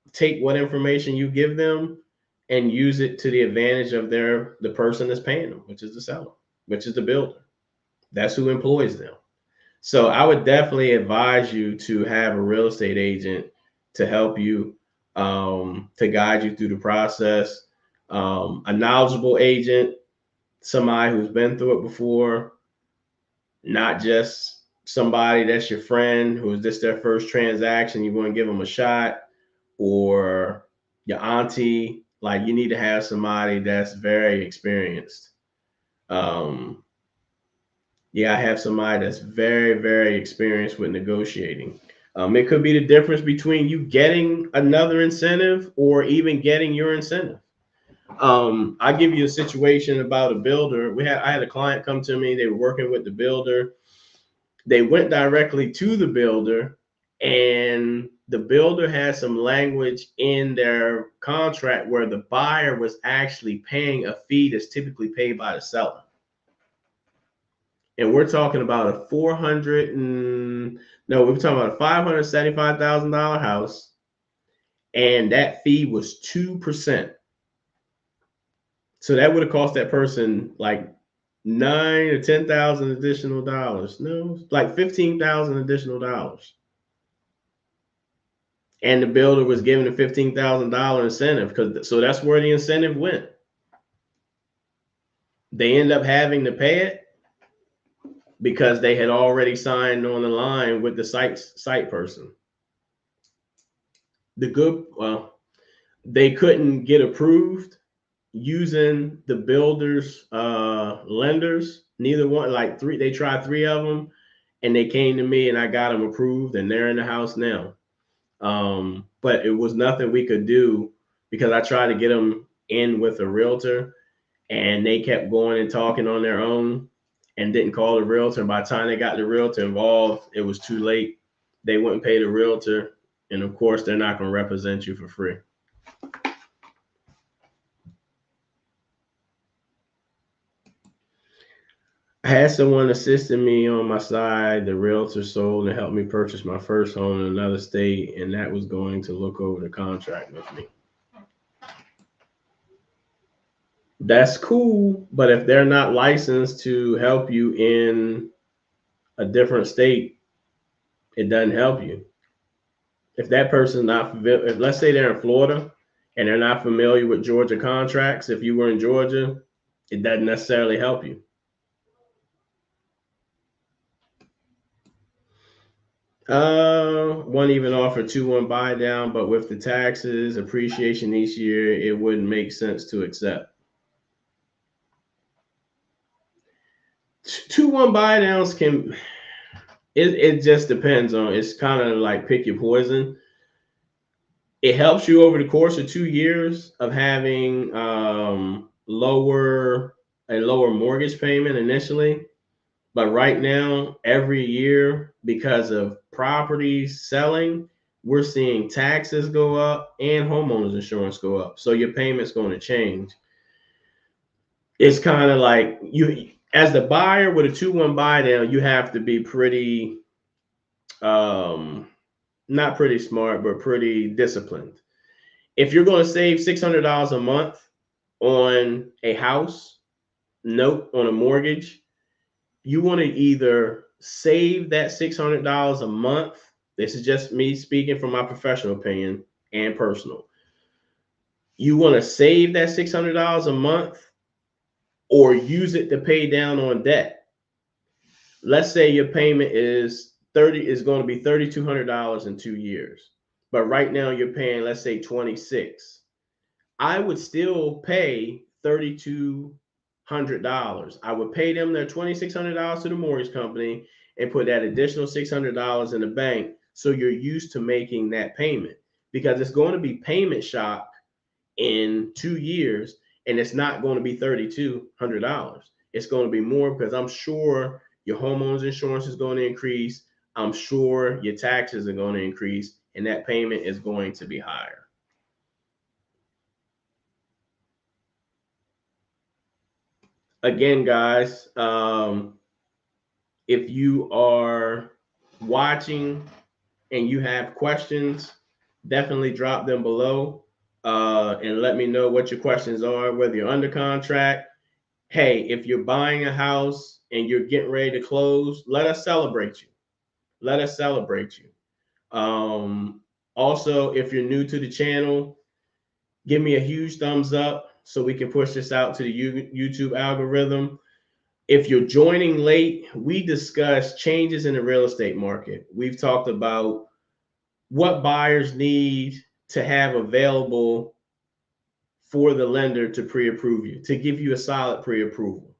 to take what information you give them and use it to the advantage of the person that's paying them, which is the seller, which is the builder. That's who employs them. So I would definitely advise you to have a real estate agent to help you, to guide you through the process. A knowledgeable agent, somebody who's been through it before, not just somebody that's your friend who's just their first transaction. You want to give them a shot. or your auntie. Like, you need to have somebody that's very experienced. Um, yeah, I have somebody that's very, very experienced with negotiating. It could be the difference between you getting another incentive or even getting your incentive. I give you a situation about a builder. I had a client come to me. They were working with the builder. They went directly to the builder, and the builder had some language in their contract where the buyer was actually paying a fee that's typically paid by the seller. And we're talking about a we're talking about a $575,000 house, and that fee was 2%. So that would have cost that person like nine or 10,000 additional dollars. No, like 15,000 additional dollars. And the builder was given a $15,000 incentive, so that's where the incentive went. They end up having to pay it because they had already signed on the line with the site person. They couldn't get approved using the builder's lenders. Neither one, like they tried three of them, and they came to me, and I got them approved, and they're in the house now. But it was nothing we could do because I tried to get them in with a realtor, and they kept going and talking on their own and didn't call the realtor. And by the time they got the realtor involved, it was too late. They wouldn't pay the realtor, and of course, they're not going to represent you for free. I had someone assisting me on my side. The realtor sold and helped me purchase my first home in another state, and that was going to look over the contract with me. That's cool, but if they're not licensed to help you in a different state, it doesn't help you. If that person's not, if let's say they're in Florida and they're not familiar with Georgia contracts, if you were in Georgia, it doesn't necessarily help you. One even offered 2-1 buy down, but with the taxes, appreciation each year, it wouldn't make sense to accept. 2-1 buy downs it just depends on, it's kind of like pick your poison. It helps you over the course of 2 years of having a lower mortgage payment initially. But right now, every year, because of properties selling, we're seeing taxes go up and homeowners insurance go up. So your payment's going to change. It's kind of like you, as the buyer with a 2-1 buy down, you have to be pretty, not pretty smart, but pretty disciplined. If you're going to save $600 a month on a house note on a mortgage, you want to either save that $600 a month. This is just me speaking from my professional opinion and personal. You want to save that $600 a month or use it to pay down on debt. Let's say your payment is going to be $3,200 in 2 years, but right now you're paying, let's say, $26. I would still pay $3,200. I would pay them their $2,600 to the mortgage company and put that additional $600 in the bank. So you're used to making that payment, because it's going to be payment shock in 2 years, and it's not going to be $3,200. It's going to be more, because I'm sure your homeowner's insurance is going to increase. I'm sure your taxes are going to increase, and that payment is going to be higher. Again, guys, if you are watching and you have questions, definitely drop them below and let me know what your questions are, whether you're under contract. Hey, if you're buying a house and you're getting ready to close, let us celebrate you. Let us celebrate you. Also, if you're new to the channel, give me a huge thumbs up so we can push this out to the YouTube algorithm. If you're joining late, we discuss changes in the real estate market. We've talked about what buyers need, to have available for the lender to pre-approve you, to give you a solid pre-approval.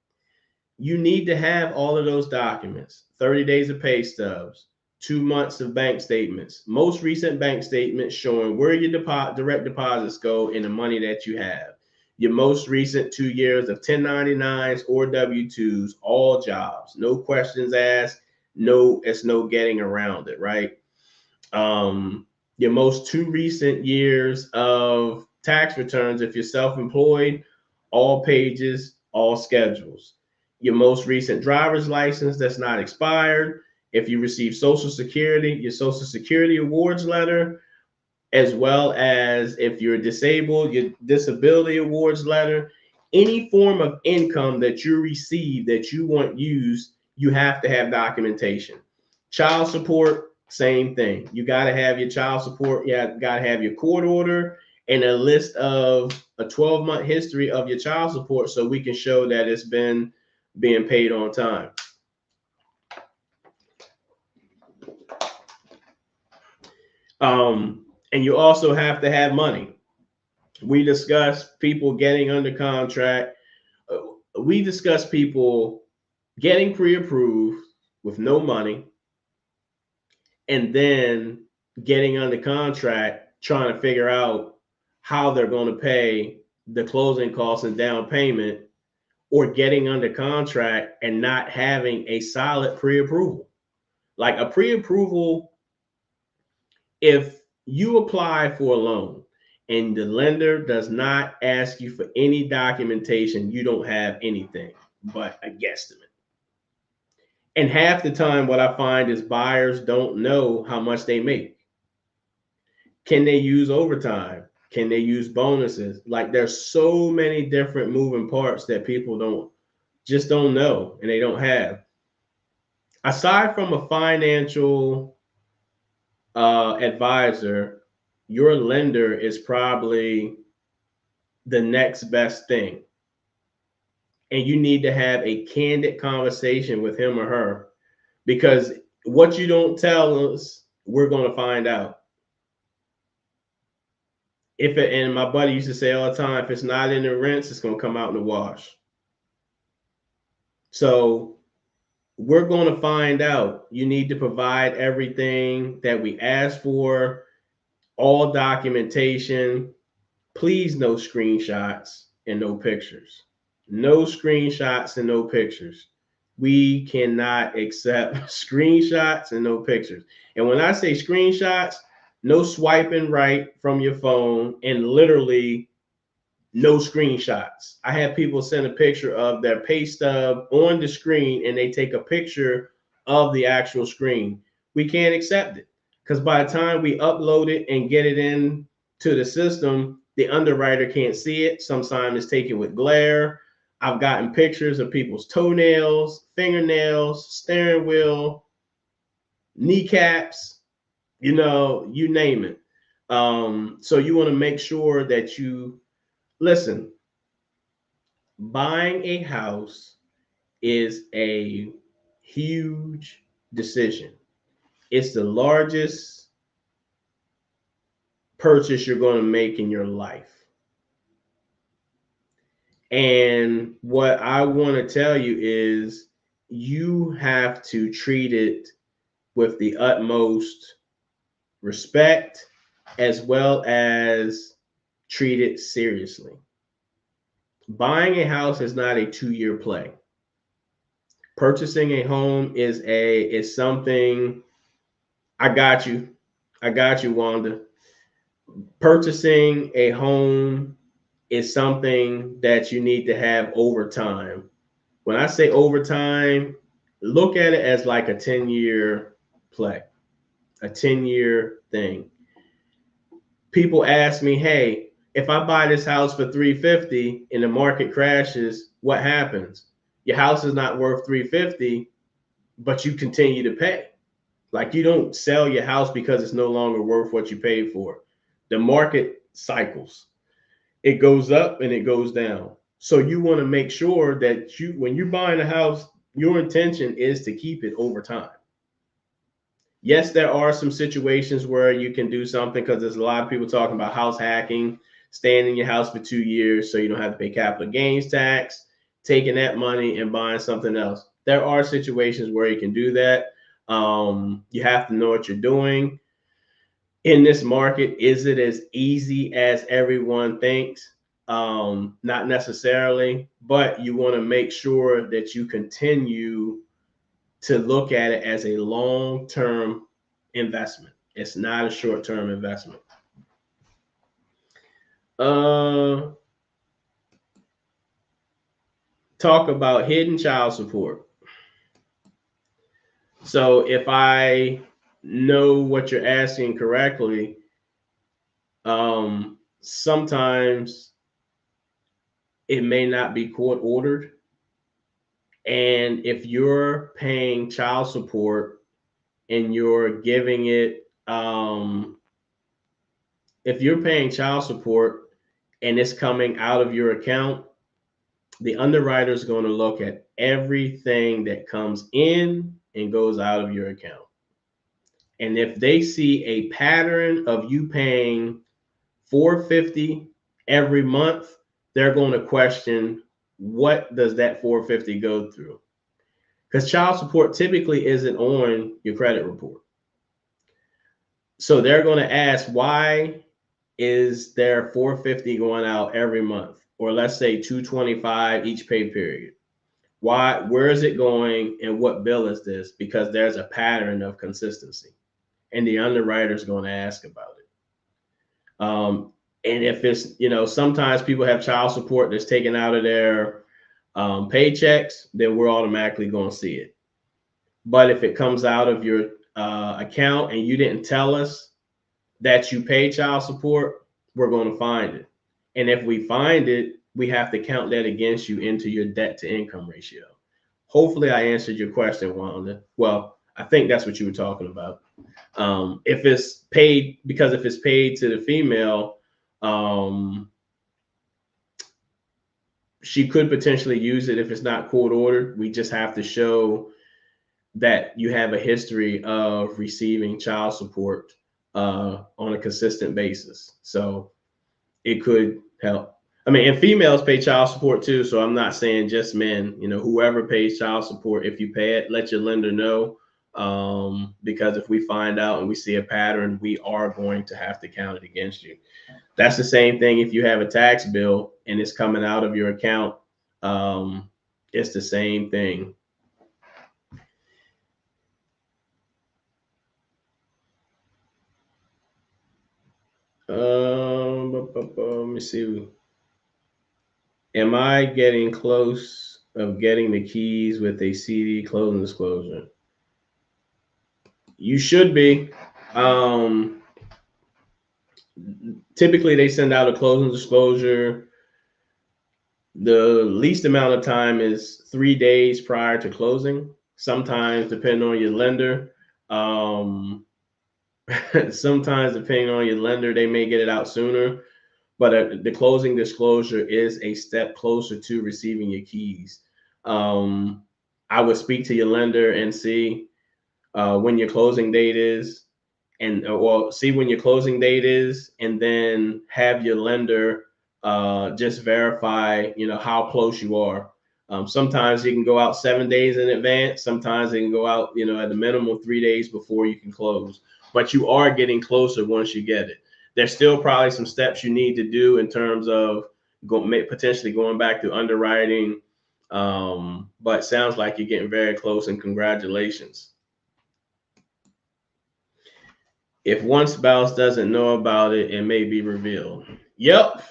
You need to have all of those documents: 30 days of pay stubs, 2 months of bank statements, most recent bank statements showing where your direct deposits go and the money that you have, your most recent 2 years of 1099s or W-2s, all jobs, no questions asked, it's no getting around it, right? Your most 2 recent years of tax returns, if you're self-employed, all pages, all schedules. Your most recent driver's license that's not expired. If you receive Social Security, your Social Security awards letter, as well as if you're disabled, your disability awards letter. Any form of income that you receive that you want used, you have to have documentation. Child support, same thing. You got to have your child support. You got to have your court order and a list of a 12-month history of your child support so we can show that it's been being paid on time. And you also have to have money. We discuss people getting under contract. We discuss people getting pre-approved with no money and then getting under contract, trying to figure out how they're going to pay the closing costs and down payment, or getting under contract and not having a solid pre-approval. Like a pre-approval, if you apply for a loan and the lender does not ask you for any documentation, you don't have anything but a guesstimate. And half the time, what I find is buyers don't know how much they make. Can they use overtime? Can they use bonuses? Like, there's so many different moving parts that people don't know, and they don't have. Aside from a financial advisor, your lender is probably the next best thing. And you need to have a candid conversation with him or her, because what you don't tell us, we're going to find out. And my buddy used to say all the time, if it's not in the rinse, it's going to come out in the wash. So we're going to find out. You need to provide everything that we ask for, all documentation. Please, no screenshots and no pictures. No screenshots and no pictures. We cannot accept screenshots and no pictures. And when I say screenshots, no swiping right from your phone, and literally no screenshots. I have people send a picture of their pay stub on the screen and they take a picture of the actual screen. We can't accept it, because by the time we upload it and get it in to the system, the underwriter can't see it. Sometimes it's taken with glare. I've gotten pictures of people's toenails, fingernails, steering wheel, kneecaps, you name it. So you want to make sure that you listen. Buying a house is a huge decision. It's the largest purchase you're going to make in your life. And what I want to tell you is you have to treat it with the utmost respect, as well as treat it seriously. Buying a house is not a 2-year play. Purchasing a home is something. I got you, Wanda. Purchasing a home is something that you need to have over time. When I say over time, look at it as like a 10-year play, a 10-year thing. People ask me, hey, if I buy this house for $350 and the market crashes, what happens? Your house is not worth $350, but you continue to pay. Like, you don't sell your house because it's no longer worth what you paid for. The market cycles. It goes up and it goes down. So you want to make sure that when you're buying a house, your intention is to keep it over time. Yes, there are some situations where you can do something because there's a lot of people talking about house hacking, staying in your house for 2 years so you don't have to pay capital gains tax, taking that money and buying something else. There are situations where you can do that. You have to know what you're doing. In this market, is it as easy as everyone thinks? Not necessarily, but you want to make sure that you continue to look at it as a long-term investment. It's not a short-term investment. Talk about hidden child support. So if I know what you're asking correctly, sometimes it may not be court ordered. And if you're paying child support and you're giving it, if you're paying child support and it's coming out of your account, the underwriter is going to look at everything that comes in and goes out of your account. And if they see a pattern of you paying $450 every month, they're going to question, what does that $450 go through? Because child support typically isn't on your credit report. So they're going to ask, why is there $450 going out every month? Or let's say $225 each pay period. Why, where is it going and what bill is this? Because there's a pattern of consistency. And the underwriter is going to ask about it. And if it's, sometimes people have child support that's taken out of their paychecks, then we're automatically going to see it. But if it comes out of your account and you didn't tell us that you pay child support, we're going to find it. And if we find it, we have to count that against you into your debt to income ratio. Hopefully I answered your question, Wanda. Well, I think that's what you were talking about. If it's paid, because if it's paid to the female, she could potentially use it if it's not court ordered. We just have to show that you have a history of receiving child support on a consistent basis. So it could help. I mean, and females pay child support too. So I'm not saying just men, whoever pays child support, if you pay it, let your lender know. Because if we find out and we see a pattern, we are going to have to count it against you. That's the same thing if you have a tax bill and it's coming out of your account. It's the same thing. Let me see. Am I getting close of getting the keys with a CD closing disclosure? You should be. Typically, they send out a closing disclosure. The least amount of time is 3 days prior to closing. Sometimes, depending on your lender, they may get it out sooner. But the closing disclosure is a step closer to receiving your keys. I would speak to your lender and see when your closing date is, and see when your closing date is, and then have your lender just verify, how close you are. Sometimes you can go out 7 days in advance. Sometimes they can go out, at the minimum 3 days before you can close. But you are getting closer once you get it. There's still probably some steps you need to do in terms of potentially going back to underwriting. But sounds like you're getting very close, and congratulations. If one spouse doesn't know about it, it may be revealed. Yep,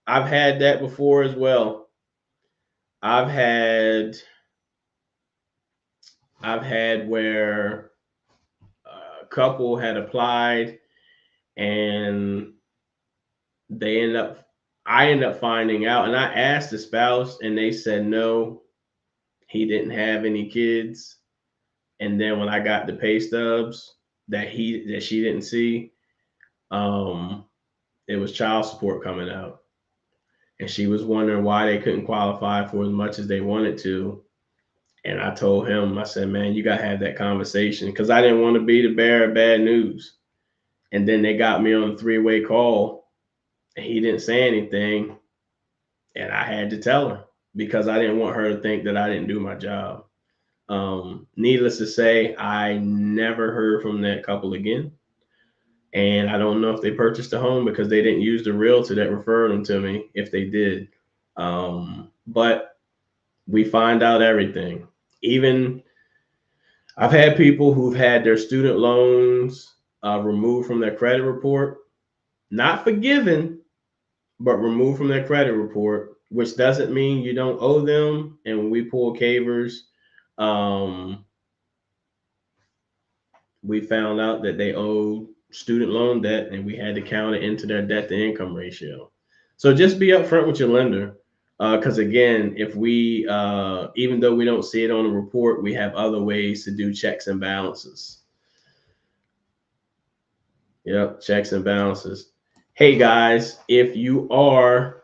I've had that before as well. I've had where a couple had applied and I ended up finding out, and I asked the spouse and they said no, he didn't have any kids. And then when I got the pay stubs that she didn't see, it was child support coming out. And she was wondering why they couldn't qualify for as much as they wanted to. And I told him, I said, man, you got to have that conversation, because I didn't want to be the bearer of bad news. And then they got me on a three-way call, and he didn't say anything. And I had to tell her, because I didn't want her to think that I didn't do my job. Needless to say, I never heard from that couple again. And I don't know if they purchased a home, because they didn't use the realtor that referred them to me, if they did. But we find out everything. Even I've had people who've had their student loans removed from their credit report, not forgiven, but removed from their credit report, which doesn't mean you don't owe them. And when we pull cavers, we found out that they owed student loan debt, and we had to count it into their debt to income ratio. So just be upfront with your lender. Because again, if we, even though we don't see it on the report, we have other ways to do checks and balances. Yep, checks and balances. Hey guys, if you are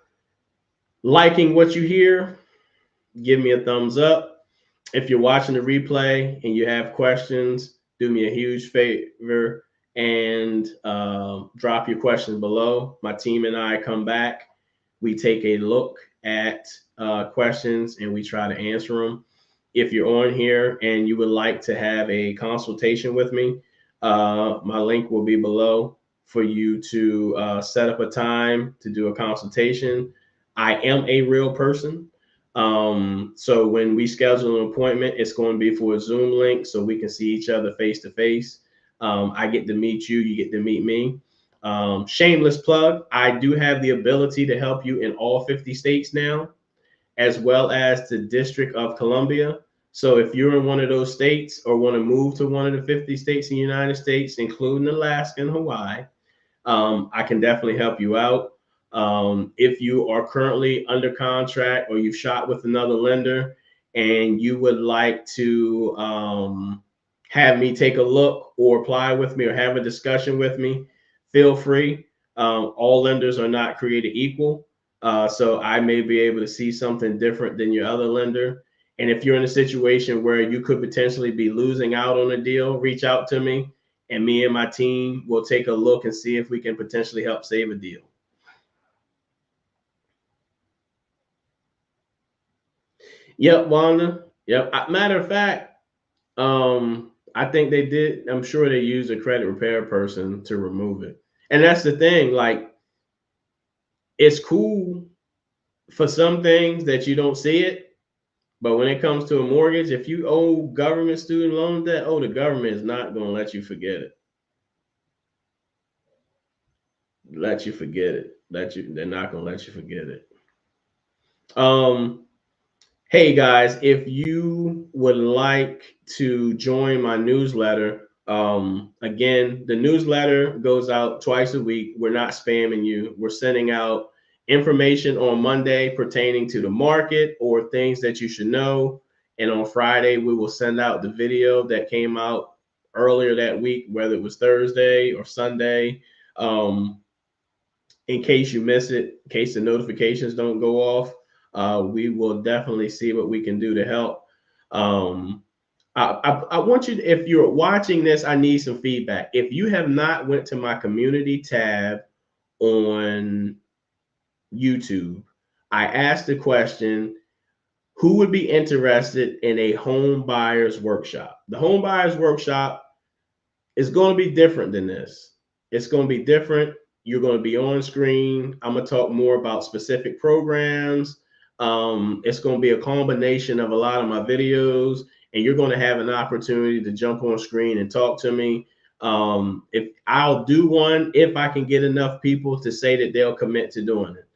liking what you hear, give me a thumbs up. If you're watching the replay and you have questions, do me a huge favor and drop your questions below. My team and I come back. We take a look at questions and we try to answer them. If you're on here and you would like to have a consultation with me, my link will be below for you to set up a time to do a consultation. I am a real person. So when we schedule an appointment, it's going to be for a Zoom link so we can see each other face to face. I get to meet you, you get to meet me. Shameless plug, I do have the ability to help you in all 50 states now, as well as the District of Columbia. So if you're in one of those states or want to move to one of the 50 states in the United States, including Alaska and Hawaii, I can definitely help you out. If you are currently under contract or you've shot with another lender and you would like to have me take a look or apply with me or have a discussion with me, feel free. All lenders are not created equal. So I may be able to see something different than your other lender. And if you're in a situation where you could potentially be losing out on a deal, reach out to me, and me and my team will take a look and see if we can potentially help save a deal. Yep, Wanda. Yep. Matter of fact, I think they did. I'm sure they used a credit repair person to remove it. And that's the thing. Like, it's cool for some things that you don't see it, but when it comes to a mortgage, if you owe government student loan debt, the government is not going to let you forget it. Let you forget it. They're not going to let you forget it. Hey guys, if you would like to join my newsletter, again, the newsletter goes out twice a week. We're not spamming you. We're sending out information on Monday pertaining to the market or things that you should know. And on Friday, we will send out the video that came out earlier that week, whether it was Thursday or Sunday. In case you miss it, in case the notifications don't go off, we will definitely see what we can do to help. I want you to, if you're watching this, I need some feedback. If you have not went to my community tab on YouTube, I asked the question, who would be interested in a home buyer's workshop? The home buyer's workshop is going to be different than this. It's going to be different. You're going to be on screen. I'm going to talk more about specific programs. It's going to be a combination of a lot of my videos, and you're going to have an opportunity to jump on screen and talk to me. If I'll do one, if I can get enough people to say that they'll commit to doing it.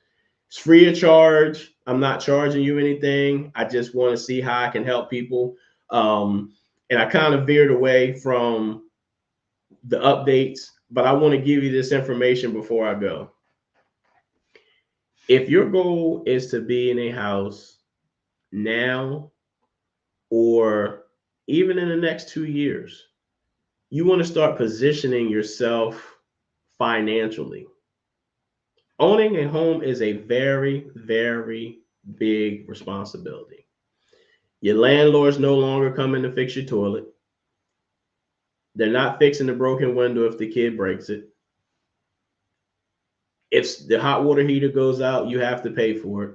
It's free of charge. I'm not charging you anything. I just want to see how I can help people. And I kind of veered away from the updates, but I want to give you this information before I go. If your goal is to be in a house now or even in the next 2 years, you want to start positioning yourself financially. Owning a home is a very, very big responsibility. Your landlord's no longer coming to fix your toilet. They're not fixing the broken window if the kid breaks it. If the hot water heater goes out, you have to pay for it.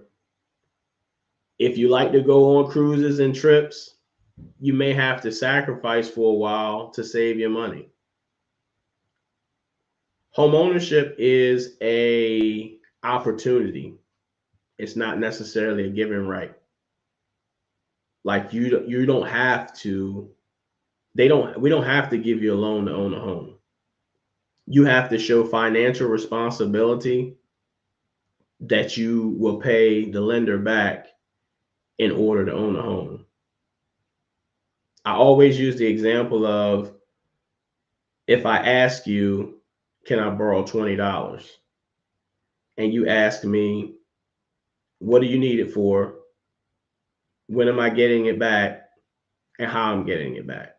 If you like to go on cruises and trips, you may have to sacrifice for a while to save your money. Home ownership is a opportunity. It's not necessarily a given right. Like you don't have to, we don't have to give you a loan to own a home. You have to show financial responsibility that you will pay the lender back in order to own a home. I always use the example of, if I ask you, can I borrow $20? And you ask me, what do you need it for? When am I getting it back? And how I'm getting it back?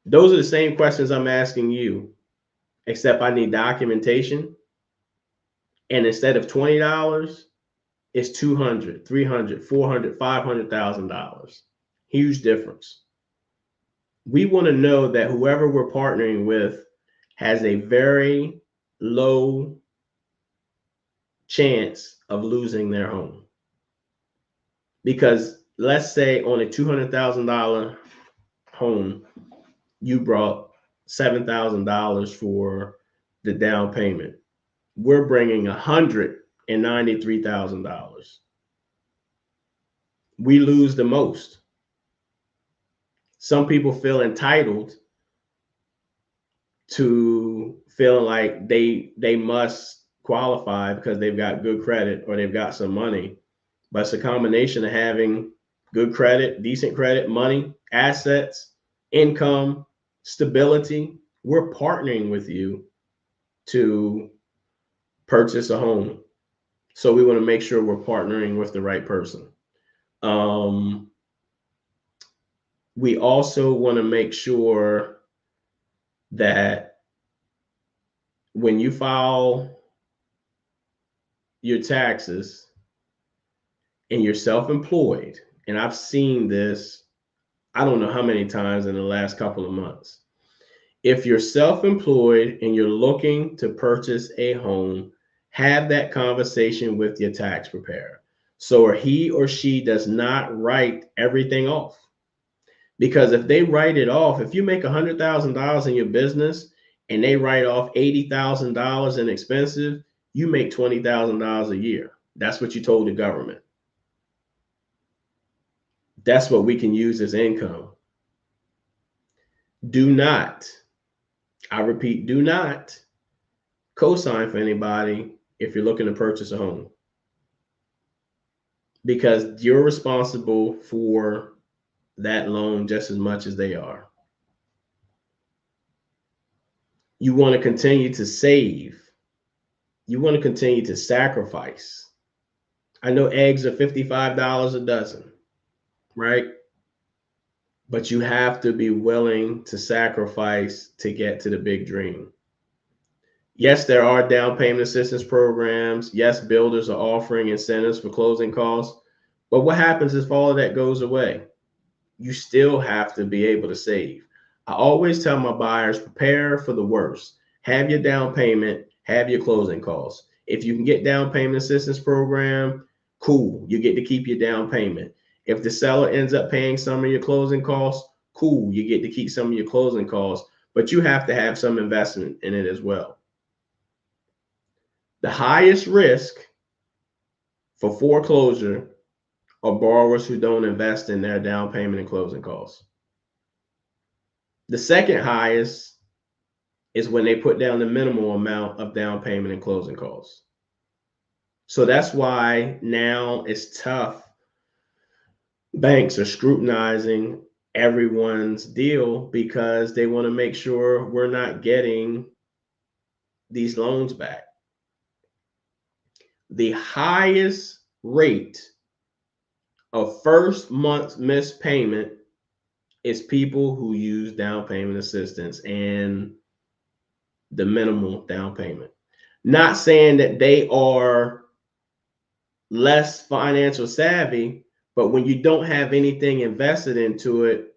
Those are the same questions I'm asking you, except I need documentation. And instead of $20, it's $200, $300, $400, $500,000. Huge difference. We want to know that whoever we're partnering with has a very low chance of losing their home. Because let's say on a $200,000 home, you brought $7,000 for the down payment. We're bringing $193,000. We lose the most. Some people feel entitled to feeling like they must qualify because they've got good credit or they've got some money. But it's a combination of having good credit, decent credit, money, assets, income, stability. We're partnering with you to purchase a home. So we want to make sure we're partnering with the right person. We also want to make sure that when you file your taxes and you're self-employed, and I've seen this, I don't know how many times in the last couple of months. If you're self-employed and you're looking to purchase a home, have that conversation with your tax preparer, so he or she does not write everything off. Because if they write it off, if you make $100,000 in your business and they write off $80,000 in expenses, you make $20,000 a year. That's what you told the government. That's what we can use as income. Do not, I repeat, do not co-sign for anybody if you're looking to purchase a home, because you're responsible for that loan just as much as they are. You want to continue to save. You want to continue to sacrifice. I know eggs are $55 a dozen, right? But you have to be willing to sacrifice to get to the big dream. Yes, there are down payment assistance programs. Yes, builders are offering incentives for closing costs. But what happens if all of that goes away? You still have to be able to save. I always tell my buyers, prepare for the worst. Have your down payment, have your closing costs. If you can get down payment assistance program, cool, you get to keep your down payment. If the seller ends up paying some of your closing costs, cool, you get to keep some of your closing costs, but you have to have some investment in it as well. The highest risk for foreclosure are borrowers who don't invest in their down payment and closing costs. The second highest is when they put down the minimal amount of down payment and closing costs. So that's why now it's tough. Banks are scrutinizing everyone's deal because they want to make sure we're not getting these loans back. The highest rate of first month's missed payment is people who use down payment assistance and the minimal down payment. Not saying that they are less financial savvy, But when you don't have anything invested into it,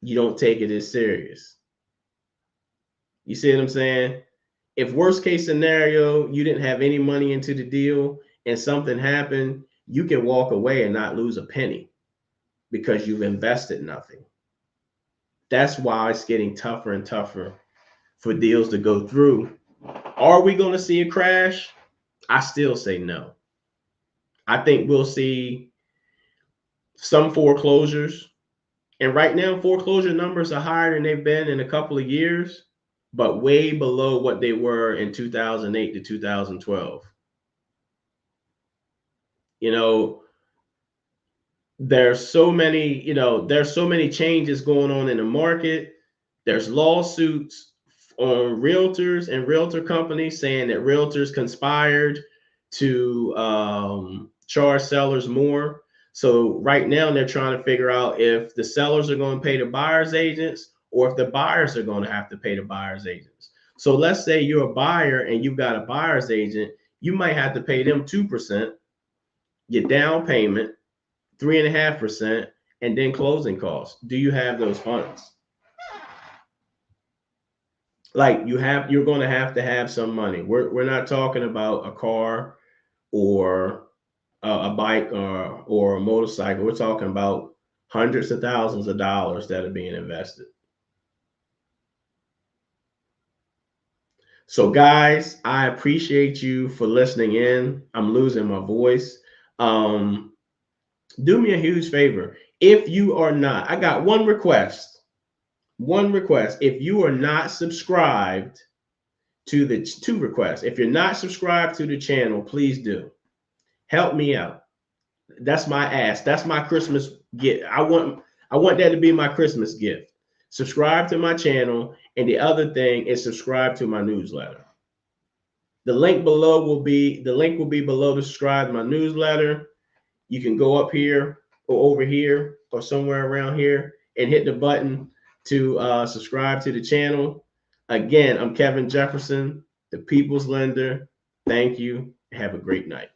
you don't take it as serious. You see what I'm saying? If worst case scenario, you didn't have any money into the deal and something happened, you can walk away and not lose a penny because you've invested nothing. That's why it's getting tougher and tougher for deals to go through. Are we going to see a crash? I still say no. I think we'll see some foreclosures. And right now, foreclosure numbers are higher than they've been in a couple of years, but way below what they were in 2008 to 2012. You know, there's so many changes going on in the market. There's lawsuits on realtors and realtor companies saying that realtors conspired to charge sellers more. So right now they're trying to figure out if the sellers are going to pay the buyer's agents or if the buyers are going to have to pay the buyer's agents. So let's say you're a buyer and you've got a buyer's agent, you might have to pay them 2%, your down payment, 3.5%, and then closing costs. Do you have those funds? Like you're going to have some money. We're not talking about a car or a bike or a motorcycle. We're talking about hundreds of thousands of dollars that are being invested. So guys, I appreciate you for listening in. I'm losing my voice. Do me a huge favor. If you are not, I got one request. One request. If you are not subscribed to the two requests, if you're not subscribed to the channel, please do. Help me out. That's my ask. That's my Christmas gift. I want that to be my Christmas gift. Subscribe to my channel, and the other thing is subscribe to my newsletter. The link will be below to subscribe to my newsletter. You can go up here or over here or somewhere around here and hit the button to subscribe to the channel. Again, I'm Kevin Jefferson, the People's Lender. Thank you. Have a great night.